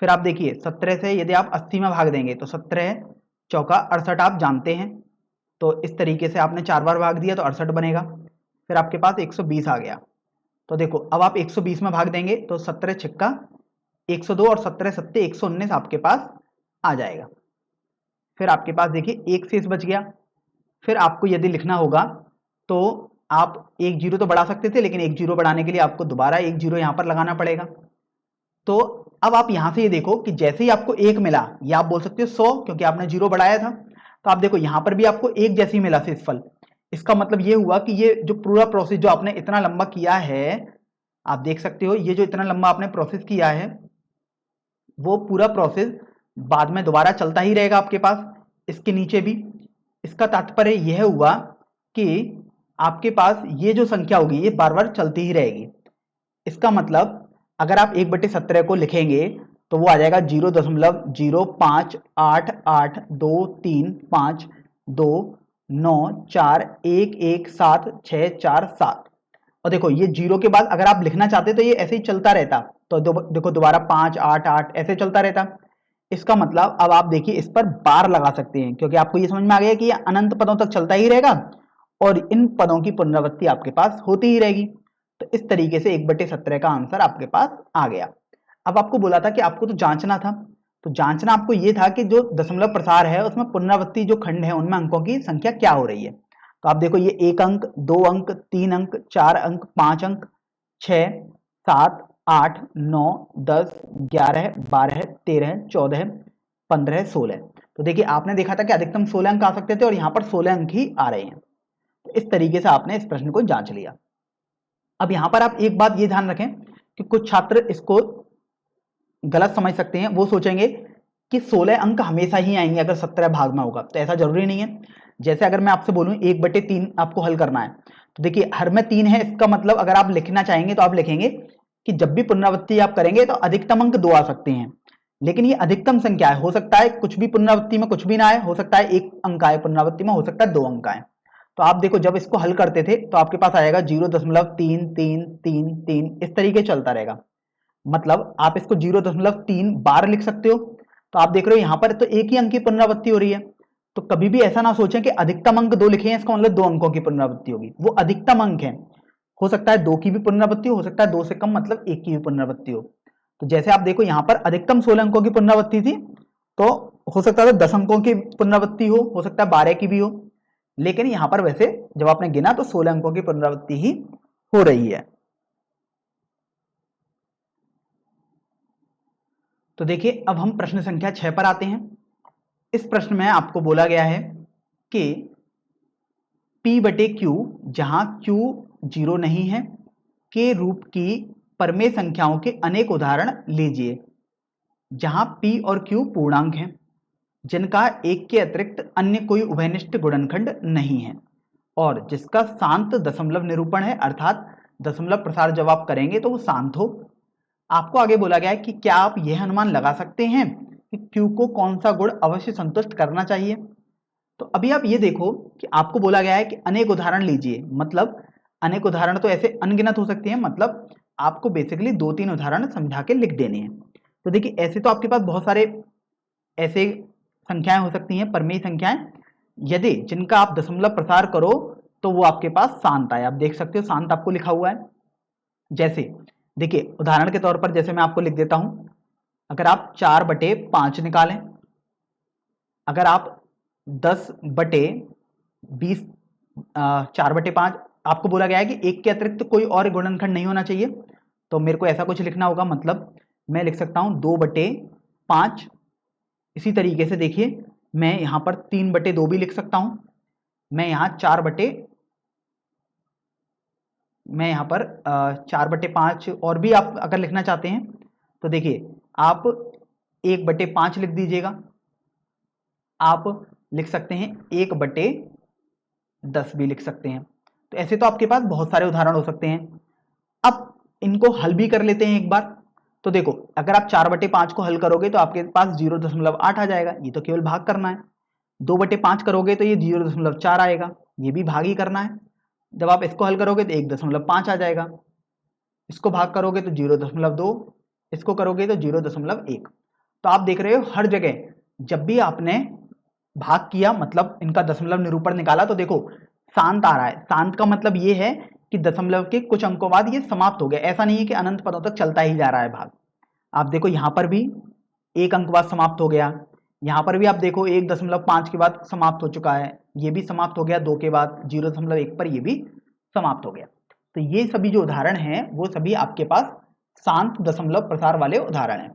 फिर आप देखिए 17 से यदि आप 80 में भाग देंगे तो 17 चौका 68 आप जानते हैं। तो इस तरीके से आपने 4 बार भाग दिया तो 68 बनेगा। फिर आपके पास 120 आ गया। तो देखो अब आप 120 में भाग देंगे तो 17 छिक्का 102 और 17 सत्ते 119 आपके पास आ जाएगा। फिर आपके पास देखिए एक शेष बच गया। फिर आपको यदि लिखना होगा तो आप एक जीरो तो बढ़ा सकते थे, लेकिन एक जीरो बढ़ाने के लिए आपको दोबारा एक जीरो यहां पर लगाना पड़ेगा। तो अब आप यहां से ये देखो कि जैसे ही आपको एक मिला, या आप बोल सकते हो 100, क्योंकि आपने जीरो बढ़ाया था। तो आप देखो यहां पर भी आपको एक जैसी मिला शेषफल। इसका मतलब ये हुआ कि ये जो पूरा प्रोसेस जो आपने इतना लंबा किया है, आप देख सकते हो ये जो इतना लंबा आपने प्रोसेस किया है वो पूरा प्रोसेस बाद में दोबारा चलता ही रहेगा आपके पास, इसके नीचे भी। इसका तात्पर्य यह हुआ कि आपके पास ये जो संख्या होगी ये बार बार चलती ही रहेगी। इसका मतलब अगर आप 1/17 को लिखेंगे तो वो आ जाएगा 0.05882394117 और देखो ये जीरो के बाद अगर आप लिखना चाहते तो ये ऐसे ही चलता रहता। तो देखो दोबारा 5 8 8 ऐसे चलता रहता। इसका मतलब अब आप देखिए इस पर बार लगा सकते हैं, क्योंकि आपको ये समझ में आ गया कि ये अनंत पदों तक चलता ही रहेगा और इन पदों की पुनरावृत्ति आपके पास होती ही रहेगी। तो इस तरीके से 1/17 का आंसर आपके पास आ गया। अब आपको बोला था कि आपको तो जांचना था, तो जांचना आपको ये था कि जो दशमलव प्रसार है उसमें पुनरावृत्ति जो खंड है उनमें अंकों की संख्या क्या हो रही है। तो आप देखो ये 1 अंक 2 अंक 3 अंक 4 अंक 5 अंक 6 7 8 9 10 11 12 13 14 15 16। तो देखिए आपने देखा था कि अधिकतम 16 अंक आ सकते थे और यहाँ पर 16 अंक ही आ रहे हैं। तो इस तरीके से आपने इस प्रश्न को जांच लिया। अब यहाँ पर आप एक बात ये ध्यान रखें कि कुछ छात्र इसको गलत समझ सकते हैं। वो सोचेंगे कि 16 अंक हमेशा ही आएंगे अगर 17 भाग में होगा, तो ऐसा जरूरी नहीं है। जैसे अगर मैं आपसे बोलूं 1/3 आपको हल करना है, तो देखिए हर में 3 है, इसका मतलब अगर आप लिखना चाहेंगे तो आप लिखेंगे कि जब भी पुनरावृत्ति आप करेंगे तो अधिकतम अंक 2 आ सकते हैं। लेकिन ये अधिकतम संख्या है, हो सकता है कुछ भी पुनरावृत्ति में कुछ भी ना आए, हो सकता है 1 अंक आए पुनरावृत्ति में, हो सकता है 2 अंक आए। तो आप देखो जब इसको हल करते थे तो आपके पास आएगा 0.3333 इस तरीके चलता रहेगा। मतलब आप इसको 0.3 बार लिख सकते हो। तो आप देख रहे हो यहाँ पर तो एक ही अंक की पुनरावृत्ति हो रही है। तो कभी भी ऐसा ना सोचें कि अधिकतम अंक 2 लिखे हैं इसका मतलब 2 अंकों की पुनरावृत्ति होगी, वो अधिकतम अंक है। हो सकता है 2 की भी पुनरावृत्ति हो सकता है 2 से कम मतलब 1 की भी पुनरावृत्ति हो। तो जैसे आप देखो यहाँ पर अधिकतम 16 अंकों की पुनरावृत्ति थी, तो हो सकता है 10 अंकों की पुनरावृत्ति हो सकता है 12 की भी हो, लेकिन यहाँ पर वैसे जब आपने गिना तो 16 अंकों की पुनरावृत्ति ही हो रही है। तो देखिए अब हम प्रश्न संख्या 6 पर आते हैं। इस प्रश्न में आपको बोला गया है कि P/Q जहां Q 0 नहीं है के रूप की परमेय संख्याओं के अनेक उदाहरण लीजिए जहां P और Q पूर्णांक हैं जिनका 1 के अतिरिक्त अन्य कोई उभयनिष्ठ गुणनखंड नहीं है और जिसका शांत दशमलव निरूपण है, अर्थात दशमलव प्रसार जब आप करेंगे तो वो शांत हो। आपको आगे बोला गया है कि क्या आप यह अनुमान लगा सकते हैं कि Q को कौन सा गुण अवश्य संतुष्ट करना चाहिए। तो अभी आप ये देखो कि आपको बोला गया है कि अनेक उदाहरण लीजिए, मतलब अनेक उदाहरण तो ऐसे अनगिनत हो सकते हैं, मतलब आपको बेसिकली 2-3 उदाहरण समझा के लिख देने हैं। तो देखिए ऐसे तो आपके पास बहुत सारे ऐसे संख्याएं हो सकती हैं, परमेय संख्याएं, यदि जिनका आप दशमलव प्रसार करो तो वो आपके पास शांत आए। आप देख सकते हो शांत आपको लिखा हुआ है। जैसे देखिए उदाहरण के तौर पर जैसे मैं आपको लिख देता हूं, अगर आप 4/5 निकालें, अगर आप 10/20 4/5, आपको बोला गया है कि एक के अतिरिक्त कोई और गुणनखंड नहीं होना चाहिए, तो मेरे को ऐसा कुछ लिखना होगा, मतलब मैं लिख सकता हूं 2/5। इसी तरीके से देखिए मैं यहां पर 3/2 भी लिख सकता हूं, मैं यहाँ 4/5 और भी आप अगर लिखना चाहते हैं तो देखिए आप 1/5 लिख दीजिएगा, आप लिख सकते हैं 1/10 भी लिख सकते हैं। तो ऐसे तो आपके पास बहुत सारे उदाहरण हो सकते हैं। अब इनको हल भी कर लेते हैं एक बार। तो देखो अगर आप 4/5 को हल करोगे तो आपके पास 0.8 आ जाएगा, ये तो केवल भाग करना है। 2/5 करोगे तो ये 0.4 आएगा, ये भी भाग ही करना है। जब आप इसको हल करोगे तो 1.5 आ जाएगा, इसको भाग करोगे तो 0.2, इसको करोगे तो 0.1। तो आप देख रहे हो हर जगह जब भी आपने भाग किया, मतलब इनका दशमलव निरूपण निकाला, तो देखो शांत आ रहा है। शांत का मतलब ये है कि दशमलव के कुछ अंकों बाद ये समाप्त हो गया, ऐसा नहीं है कि अनंत पदों तक चलता ही जा रहा है भाग। आप देखो यहां पर भी 1 अंक बाद समाप्त हो गया, यहां पर भी आप देखो 1.5 के बाद समाप्त हो चुका है, ये भी समाप्त हो गया 2 के बाद, 0.1 पर ये भी समाप्त हो गया। तो ये सभी जो उदाहरण हैं वो सभी आपके पास शांत दशमलव प्रसार वाले उदाहरण हैं।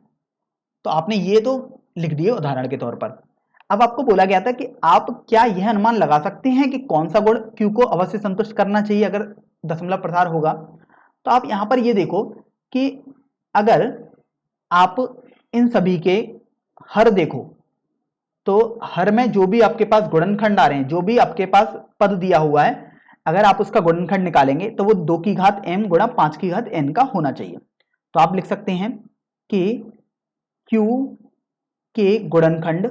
तो आपने ये तो लिख दिए उदाहरण के तौर पर। अब आपको बोला गया था कि आप क्या यह अनुमान लगा सकते हैं कि कौन सा गुण Q को अवश्य संतुष्ट करना चाहिए अगर दशमलव प्रसार होगा। तो आप यहां पर ये देखो कि अगर आप इन सभी के हर देखो तो हर में जो भी आपके पास गुणनखंड आ रहे हैं, जो भी आपके पास पद दिया हुआ है, अगर आप उसका गुणनखंड निकालेंगे तो वो 2 की घात m गुणा 5 की घात n का होना चाहिए। तो आप लिख सकते हैं कि Q के गुणनखंड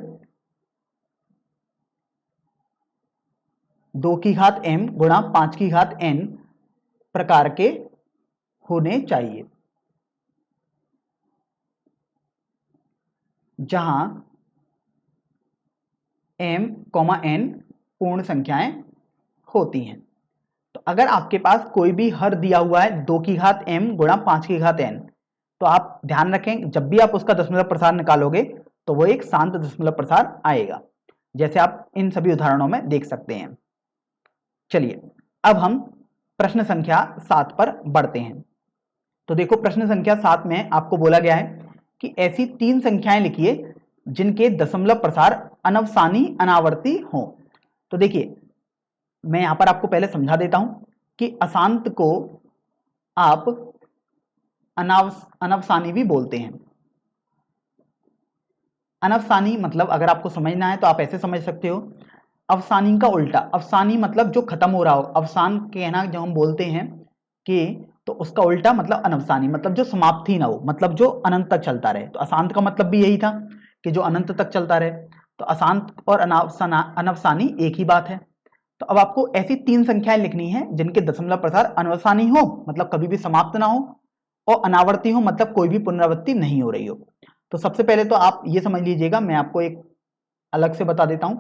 2 की घात m गुणा 5 की घात n प्रकार के होने चाहिए, जहां m, n पूर्ण संख्याएं होती हैं। तो अगर आपके पास कोई भी हर दिया हुआ है 2 की घात m गुणा 5 की घात n, तो आप ध्यान रखें जब भी आप उसका दशमलव प्रसार निकालोगे तो वो एक शांत दशमलव प्रसार आएगा, जैसे आप इन सभी उदाहरणों में देख सकते हैं। चलिए अब हम प्रश्न संख्या 7 पर बढ़ते हैं। तो देखो प्रश्न संख्या 7 में आपको बोला गया है कि ऐसी 3 संख्याएं लिखिए जिनके दशमलव प्रसार अनवसानी अनावर्ती हो। तो देखिए मैं यहां पर आपको पहले समझा देता हूं कि अशांत को आप अनवसानी भी बोलते हैं। अनवसानी मतलब अगर आपको समझना है तो आप ऐसे समझ सकते हो, अवसानी का उल्टा, अवसानी मतलब जो खत्म हो रहा हो, अवसान कहना जो हम बोलते हैं कि, तो उसका उल्टा मतलब अनवसानी, मतलब जो समाप्त ही ना हो, मतलब जो अनंत तक चलता रहे। तो अशांत का मतलब भी यही था कि जो अनंत तक चलता रहे। तो अशांत और अनवसानी एक ही बात है। तो अब आपको ऐसी 3 संख्याएं लिखनी है जिनके दशमलव प्रसार अनवसानी हो, मतलब कभी भी समाप्त ना हो, और अनावर्ती हो, मतलब कोई भी पुनरावृत्ति नहीं हो रही हो। तो सबसे पहले तो आप ये समझ लीजिएगा, मैं आपको एक अलग से बता देता हूं,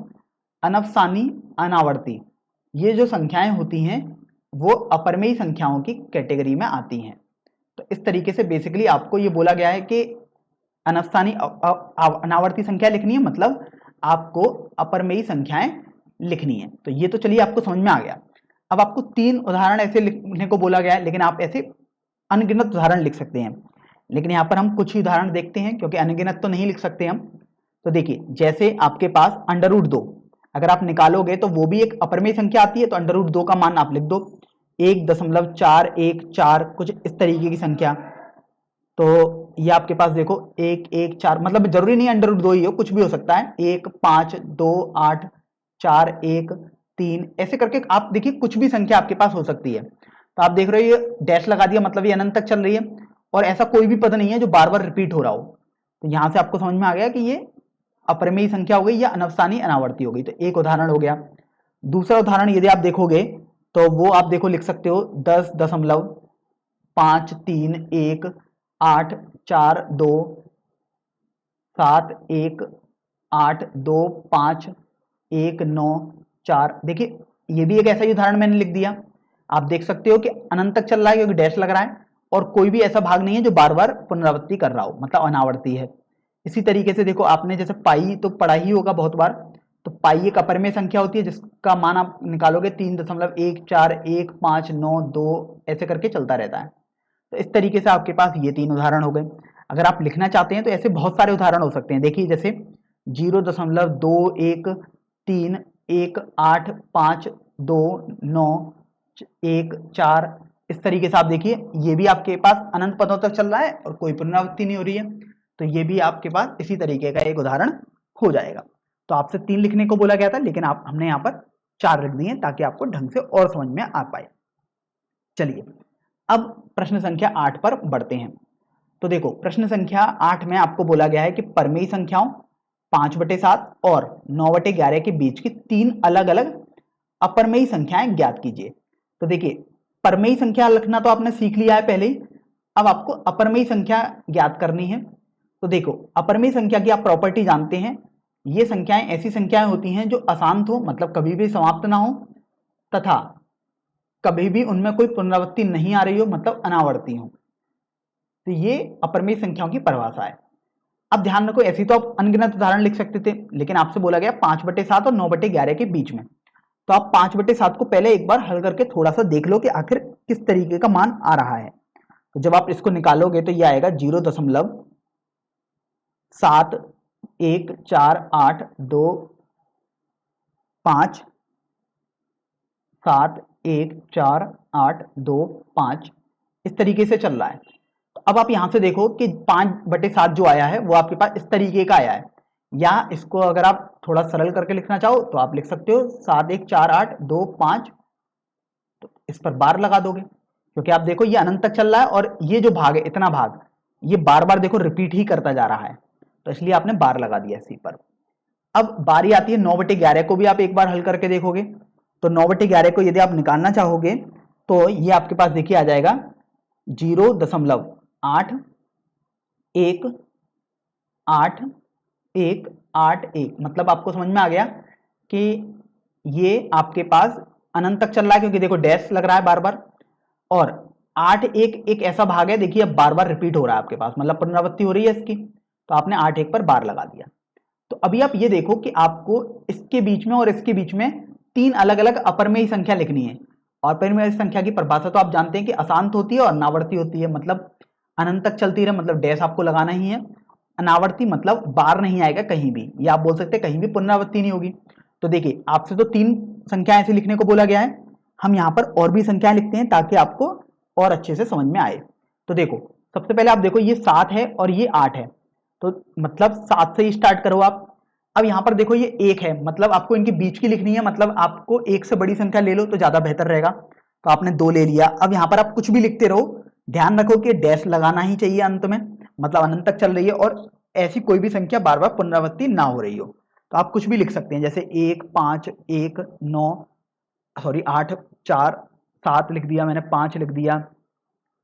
अनवसानी अनावर्ती ये जो संख्याएं होती हैं वो अपरमेय संख्याओं की कैटेगरी में आती हैं। तो इस तरीके से बेसिकली आपको ये बोला गया है कि अनवसानी अनावर्ती संख्या लिखनी है, मतलब आपको अपरमेय संख्याएं लिखनी है। तो ये तो चलिए आपको समझ में आ गया। अब आपको 3 उदाहरण ऐसे लिखने को बोला गया है, लेकिन आप ऐसे अनगिनत उदाहरण लिख सकते हैं, लेकिन यहाँ पर हम कुछ ही उदाहरण देखते हैं क्योंकि अनगिनत तो नहीं लिख सकते हम। तो देखिए जैसे आपके पास √2 अगर आप निकालोगे तो वो भी एक अपरमेय संख्या आती है, तो √2 का मान आप लिख दो 1.414, कुछ इस तरीके की संख्या। तो ये आपके पास देखो 114, मतलब जरूरी नहीं √2 ही हो, कुछ भी हो सकता है, 1 5 2 8 4 1 3, ऐसे करके आप देखिए कुछ भी संख्या आपके पास हो सकती है। तो आप देख रहे हो ये डैश लगा दिया, मतलब ये अनंत तक चल रही है और ऐसा कोई भी पद नहीं है जो बार बार रिपीट हो रहा हो। तो यहां से आपको समझ में आ गया कि ये अपरिमेय संख्या हो गई या अनवसानी अनावर्ती हो गई। तो एक उदाहरण हो गया। दूसरा उदाहरण यदि आप देखोगे तो वो आप देखो लिख सकते हो 10.1 8 4 2 7 1 8 2 5 1 9 4। देखिए ये भी एक ऐसा ही उदाहरण मैंने लिख दिया। आप देख सकते हो कि अनंत तक चल रहा है क्योंकि डैश लग रहा है और कोई भी ऐसा भाग नहीं है जो बार बार पुनरावृत्ति कर रहा हो, मतलब अनावर्ती है। इसी तरीके से देखो आपने जैसे पाई तो पढ़ा ही होगा बहुत बार। तो पाई एक अपरिमेय संख्या होती है जिसका मान आप निकालोगे 3.14159 ऐसे करके चलता रहता है। तो इस तरीके से आपके पास ये 3 उदाहरण हो गए। अगर आप लिखना चाहते हैं तो ऐसे बहुत सारे उदाहरण हो सकते हैं। देखिए जैसे 0.21318529141 इस तरीके से आप देखिए ये भी आपके पास अनंत पदों तक चल रहा है और कोई पुनरावृत्ति नहीं हो रही है। तो ये भी आपके पास इसी तरीके का एक उदाहरण हो जाएगा। तो आपसे 3 लिखने को बोला गया था लेकिन हमने यहाँ पर 4 लिख दिए ताकि आपको ढंग से और समझ में आ पाए। चलिए अब प्रश्न संख्या 8 पर बढ़ते हैं। तो देखो प्रश्न संख्या 8 में आपको बोला गया है कि परमेय संख्याओं 5/7 और 9/11 के बीच की 3 अलग अलग अपरमेय संख्याएं ज्ञात कीजिए। तो देखिए परमेय संख्या लिखना तो आपने सीख लिया है पहले ही, अब आपको अपरमेय संख्या ज्ञात करनी है। तो देखो अपरमेय संख्या की आप प्रॉपर्टी जानते हैं। ये संख्याएं ऐसी संख्याएं होती हैं जो अशांत हो, मतलब कभी भी समाप्त ना हो, तथा कभी भी उनमें कोई पुनरावृत्ति नहीं आ रही हो, मतलब अनावर्ती हो। तो ये अपरमेय संख्याओं की परिभाषा है। अब ध्यान रखो ऐसी तो आप अनगिनत उदाहरण लिख सकते थे लेकिन आपसे बोला गया 5/7 और 9/11 के बीच में। तो आप 5/7 को पहले एक बार हल करके थोड़ा सा देख लो कि आखिर किस तरीके का मान आ रहा है। तो जब आप इसको निकालोगे तो ये आएगा 0.714825 इस तरीके से चल रहा है। तो अब आप यहां से देखो कि 5/7 जो आया है वो आपके पास इस तरीके का आया है, या इसको अगर आप थोड़ा सरल करके लिखना चाहो तो आप लिख सकते हो 71482 तो इस पर बार लगा दोगे क्योंकि आप देखो ये अनंत तक चल रहा है और ये जो भाग है इतना भाग ये बार बार देखो रिपीट ही करता जा रहा है, तो इसलिए आपने बार लगा दिया इसी पर। अब बारी आती है 9/11 को भी आप एक बार हल करके देखोगे। तो 9/11 को यदि आप निकालना चाहोगे तो ये आपके पास देखिए आ जाएगा 0.818181, मतलब आपको समझ में आ गया कि ये आपके पास अनंत तक चल रहा है क्योंकि देखो डैश लग रहा है बार बार, और 8 एक ऐसा भाग है देखिए अब बार बार रिपीट हो रहा है आपके पास, मतलब पुनरावृत्ति हो रही है इसकी, तो आपने 8 पर बार लगा दिया। तो अभी आप ये देखो कि आपको इसके बीच में और इसके बीच में 3 अलग अलग अपरमेय संख्या लिखनी है। और अपरमेय संख्या की परिभाषा तो आप जानते हैं कि अशांत होती है और अनावर्ती होती है, मतलब अनंत तक चलती रहे, मतलब डैश आपको लगाना ही है। अनावर्ती मतलब बार नहीं आएगा कहीं भी, या आप बोल सकते हैं कहीं भी पुनरावृत्ति नहीं होगी। तो देखिए आपसे तो 3 संख्याएं ऐसे लिखने को बोला गया है, हम यहाँ पर और भी संख्याएं लिखते हैं ताकि आपको और अच्छे से समझ में आए। तो देखो सबसे पहले आप देखो ये 7 है और ये 8 है, तो मतलब 7 से ही स्टार्ट करो आप। अब यहाँ पर देखो ये 1 है, मतलब आपको इनके बीच की लिखनी है, मतलब आपको 1 से बड़ी संख्या ले लो तो ज्यादा बेहतर रहेगा। तो आपने 2 ले लिया। अब यहाँ पर आप कुछ भी लिखते रहो, ध्यान रखो कि डैश लगाना ही चाहिए अंत में, मतलब अनंत तक चल रही है और ऐसी कोई भी संख्या बार बार पुनरावृत्ति ना हो रही हो। तो आप कुछ भी लिख सकते हैं, जैसे 1 5 1 9 सॉरी 8 4 7 लिख दिया मैंने, 5 लिख दिया,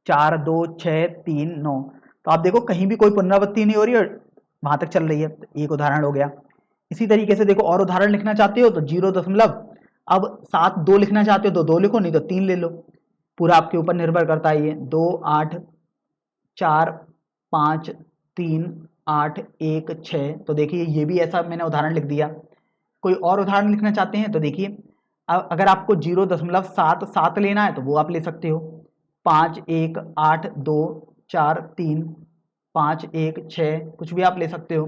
4 2 6 3 9। तो आप देखो कहीं भी कोई पुनरावृत्ति नहीं हो रही और वहां तक चल रही है। एक उदाहरण हो गया। इसी तरीके से देखो और उदाहरण लिखना चाहते हो तो 0 अब 7 2 लिखना चाहते हो तो 2 लिखो, नहीं तो 3 ले लो, पूरा आपके ऊपर निर्भर करता है। ये 2 8 4 5 3 8 1 6। तो देखिए ये भी ऐसा मैंने उदाहरण लिख दिया। कोई और उदाहरण लिखना चाहते हैं तो देखिए अगर आपको 0.77 लेना है तो वो आप ले सकते हो, 5 1 8 2 4 3 5 1 6 कुछ भी आप ले सकते हो।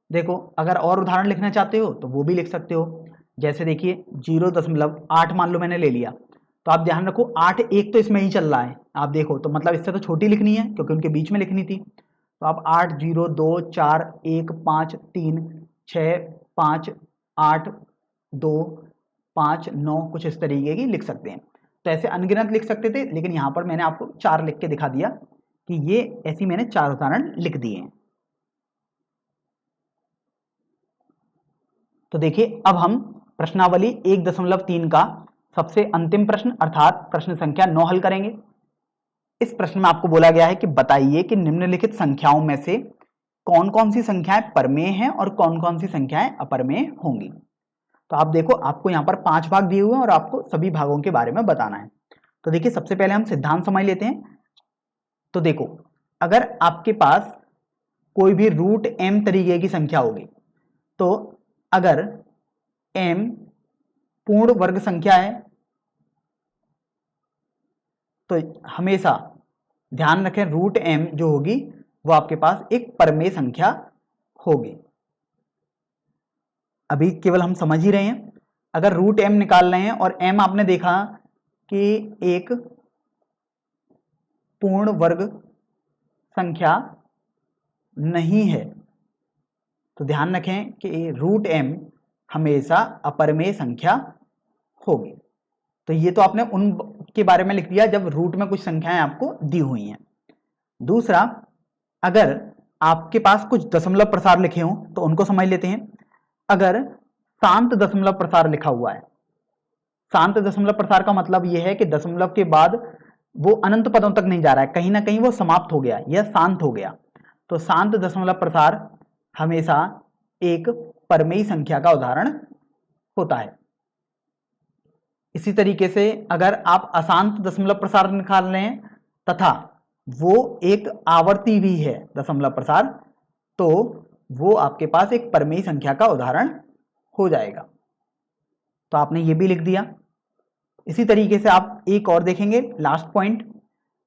देखो अगर और उदाहरण लिखना चाहते हो तो वो भी लिख सकते हो, जैसे देखिए 0.8 मान लो मैंने ले लिया, तो आप ध्यान रखो 8 1 तो इसमें ही चल रहा है, आप देखो तो मतलब इससे तो छोटी लिखनी है क्योंकि उनके बीच में लिखनी थी। तो आप 8 0 2 4 1 5 3 6 5 8 2 5, 9 कुछ इस तरीके की लिख सकते हैं। तो ऐसे अनगिनत लिख सकते थे, लेकिन यहाँ पर मैंने आपको 4 लिख के दिखा दिया कि ये ऐसी मैंने 4 उदाहरण लिख दिए हैं। तो देखिए अब हम प्रश्नावली 1.3 का सबसे अंतिम प्रश्न अर्थात प्रश्न संख्या 9 हल करेंगे। इस प्रश्न में आपको बोला गया है कि बताइए कि निम्नलिखित संख्याओं में से कौन कौन सी संख्याएं परमेय हैं और कौन कौन सी संख्याएं अपरमेय होंगी। तो आप देखो, आपको यहाँ पर 5 भाग दिए हुए हैं और आपको सभी भागों के बारे में बताना है। तो देखिए सबसे पहले हम सिद्धांत समझ लेते हैं। तो देखो, अगर आपके पास कोई भी रूट m तरीके की संख्या होगी, तो अगर m पूर्ण वर्ग संख्या है तो हमेशा ध्यान रखें रूट m जो होगी वो आपके पास एक परमेय संख्या होगी। अभी केवल हम समझ ही रहे हैं। अगर रूट m निकाल रहे हैं और m आपने देखा कि एक पूर्ण वर्ग संख्या नहीं है, तो ध्यान रखें कि रूट m हमेशा अपरमेय संख्या होगी। तो ये तो आपने उनके बारे में लिख दिया जब रूट में कुछ संख्याएं आपको दी हुई हैं। दूसरा, अगर आपके पास कुछ दशमलव प्रसार लिखे हों तो उनको समझ लेते हैं। अगर शांत दशमलव प्रसार लिखा हुआ है, शांत दशमलव प्रसार का मतलब यह है कि दशमलव के बाद वो अनंत पदों तक नहीं जा रहा है, कहीं ना कहीं वो समाप्त हो गया या शांत हो गया, तो शांत दशमलव प्रसार हमेशा एक परमेय संख्या का उदाहरण होता है। इसी तरीके से अगर आप अशांत दशमलव प्रसार निकाल रहे हैं तथा वो एक आवर्ती भी है दशमलव प्रसार, तो वो आपके पास एक परमेय संख्या का उदाहरण हो जाएगा। तो आपने ये भी लिख दिया। इसी तरीके से आप एक और देखेंगे, लास्ट पॉइंट,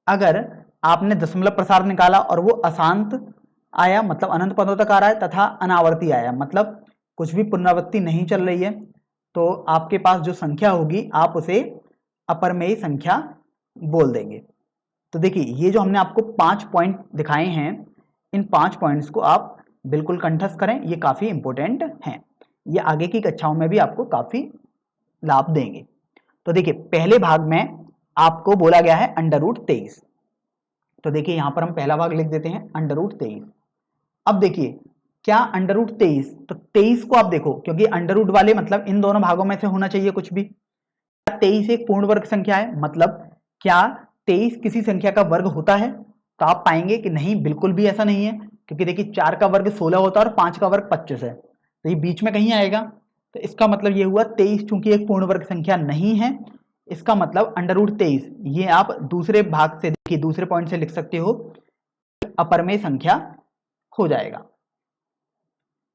अगर आपने दशमलव प्रसार निकाला और वो अशांत आया मतलब अनंत पदों तक आ रहा है तथा अनावर्ती आया मतलब कुछ भी पुनरावृत्ति नहीं चल रही है, तो आपके पास जो संख्या होगी आप उसे अपरमेय संख्या बोल देंगे। तो देखिए ये जो हमने आपको 5 पॉइंट दिखाए हैं, इन 5 पॉइंट्स को आप बिल्कुल कंठस्थ करें, ये काफी इंपॉर्टेंट हैं, ये आगे की कक्षाओं में भी आपको काफी लाभ देंगे। तो देखिए पहले भाग में आपको बोला गया है √23। तो देखिए यहां पर हम पहला भाग लिख देते हैं √23। अब देखिए क्या √23, तो 23 को आप देखो, क्योंकि अंडर वाले मतलब इन दोनों भागों में से होना चाहिए कुछ भी। 23 एक पूर्ण वर्ग संख्या है, मतलब क्या 23 किसी संख्या का वर्ग होता है? तो आप पाएंगे कि नहीं, बिल्कुल भी ऐसा नहीं है, क्योंकि देखिए 4 का वर्ग 16 होता है और 5 का वर्ग 25 है, तो ये बीच में कहीं आएगा। तो इसका मतलब ये हुआ 23 चूंकि एक पूर्ण वर्ग संख्या नहीं है, इसका मतलब √23 ये आप दूसरे भाग से देखिए, दूसरे पॉइंट से लिख सकते हो, अपरमेय संख्या हो जाएगा।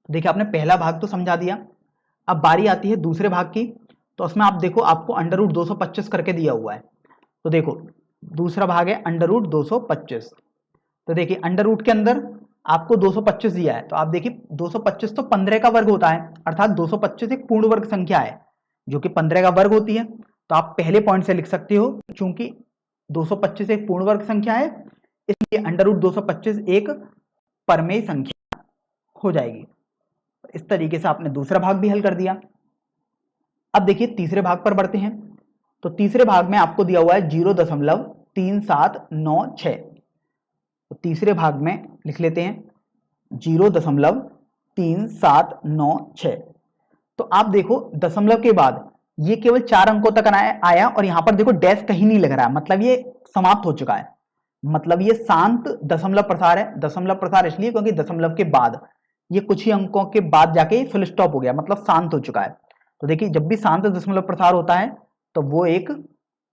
देखिए आपने पहला भाग तो समझा दिया, अब बारी आती है दूसरे भाग की। तो उसमें आप देखो आपको √225 करके दिया हुआ है। तो देखो दूसरा भाग है √225। तो देखिए अंडर के अंदर आपको 225 दिया है, तो आप देखिए 225 तो 15 का वर्ग होता है, अर्थात 225 एक पूर्ण वर्ग संख्या है जो कि 15 का वर्ग होती है। तो आप पहले पॉइंट से लिख सकते हो, चूंकि 225 एक पूर्ण वर्ग संख्या है इसलिए √225 एक परमेय संख्या हो जाएगी। इस तरीके से आपने दूसरा भाग भी हल कर दिया। अब देखिए तीसरे भाग पर बढ़ते हैं। तो तीसरे भाग में आपको दिया हुआ है 0.3796। तो तीसरे भाग में लिख लेते हैं 0.3796। तो आप देखो दशमलव के बाद ये केवल 4 अंकों तक आया और यहां पर देखो डैश कहीं नहीं लग रहा है, मतलब ये समाप्त हो चुका है, मतलब ये शांत दशमलव प्रसार है। दशमलव प्रसार इसलिए क्योंकि दशमलव के बाद ये कुछ ही अंकों के बाद जाके फुल स्टॉप हो गया, मतलब शांत हो चुका है। तो देखिए जब भी शांत दशमलव प्रसार होता है तो वो एक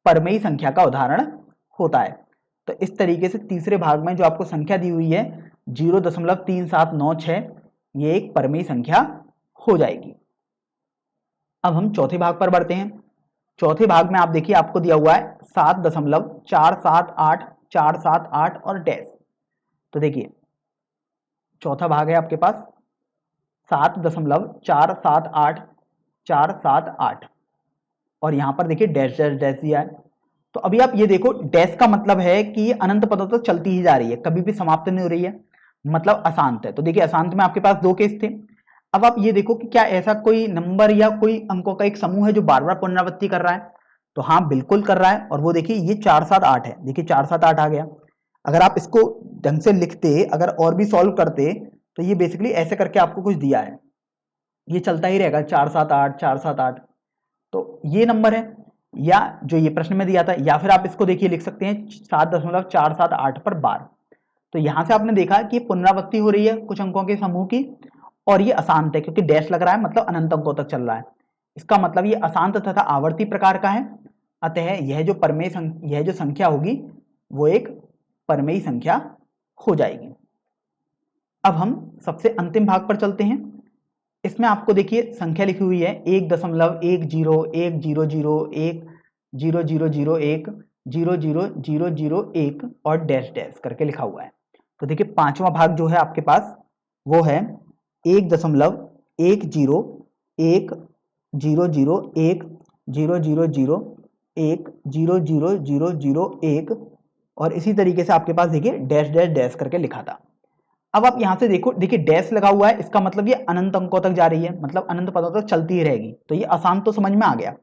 परमेय संख्या का उदाहरण होता है। तो इस तरीके से तीसरे भाग में जो आपको संख्या दी हुई है 0.3796 ये एक परमेय संख्या हो जाएगी। अब हम चौथे भाग पर बढ़ते हैं। चौथे भाग में आप देखिए आपको दिया हुआ है 7.478 और डैश। तो देखिए चौथा भाग है आपके पास 7.478 और यहां पर देखिए डैश डैश डैश दिया है। तो अभी आप ये देखो, डैश का मतलब है कि ये अनंत पदों तक चलती ही जा रही है, कभी भी समाप्त नहीं हो रही है, मतलब अशांत है। तो देखिए अशांत में आपके पास 2 केस थे। अब आप ये देखो कि क्या ऐसा कोई नंबर या कोई अंकों का एक समूह है जो बार बार पुनरावृत्ति कर रहा है, तो हाँ बिल्कुल कर रहा है। और वो देखिए ये 4 7 8 है, देखिए 4 7 8 आ गया। अगर आप इसको ढंग से लिखते, अगर और भी सॉल्व करते, तो ये बेसिकली ऐसे करके आपको कुछ दिया है, ये चलता ही रहेगा 4 7 8 4 7 8, तो ये नंबर है या जो ये प्रश्न में दिया था। या फिर आप इसको देखिए लिख सकते हैं 7.478 पर बार। तो यहां से आपने देखा कि पुनरावृत्ति हो रही है कुछ अंकों के समूह की, और ये अशांत है क्योंकि डैश लग रहा है, मतलब अनंत अंकों तक चल रहा है। इसका मतलब ये अशांत तथा आवर्ती प्रकार का है। अतः यह जो संख्या होगी वो एक परमेय संख्या हो जाएगी। अब हम सबसे अंतिम भाग पर चलते हैं। इसमें आपको देखिए संख्या लिखी हुई है 1.10, 1 0, 1 0 0 0 1 0 0 0 0 1 और डैश डैश करके लिखा हुआ है। तो देखिए पांचवा भाग जो है आपके पास वो है 1.10, 1 0 0 1 0 0 0 1 0 0 0 0 1 और इसी तरीके से आपके पास देखिए डैश डैश डैश करके लिखा था। अब आप यहां से देखो, देखिए डैश लगा हुआ है, इसका मतलब ये अनंत अंकों तक जा रही है, मतलब अनंत पदों तक चलती ही रहेगी। तो ये आसान तो समझ में आ गया।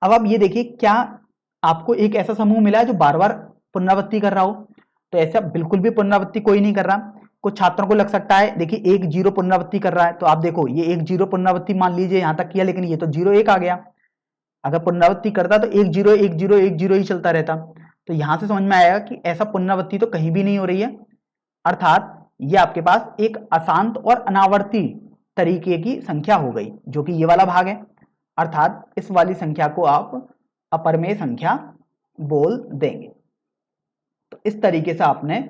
अब आप ये देखिए क्या आपको एक ऐसा समूह मिला है जो बार बार पुनरावृत्ति कर रहा हो, तो ऐसा बिल्कुल भी पुनरावृत्ति कोई नहीं कर रहा। कुछ छात्रों को लग सकता है देखिए 1 0 पुनरावृत्ति कर रहा है, तो आप देखो ये 1 0 पुनरावृत्ति मान लीजिए यहां तक किया, लेकिन ये तो 0 1 आ गया। अगर पुनरावृत्ति करता तो 1 0 1 0 1 0 ही चलता रहता। तो यहां से समझ में आएगा कि ऐसा पुनरावृत्ति तो कहीं भी नहीं हो रही है, अर्थात ये आपके पास एक अशांत और अनावर्ती तरीके की संख्या हो गई, जो कि ये वाला भाग है। अर्थात इस वाली संख्या को आप अपरमेय संख्या बोल देंगे। तो इस तरीके से आपने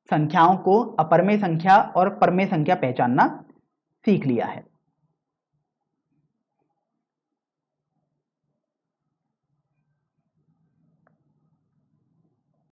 संख्याओं को अपरमेय संख्या और परमेय संख्या पहचानना सीख लिया है।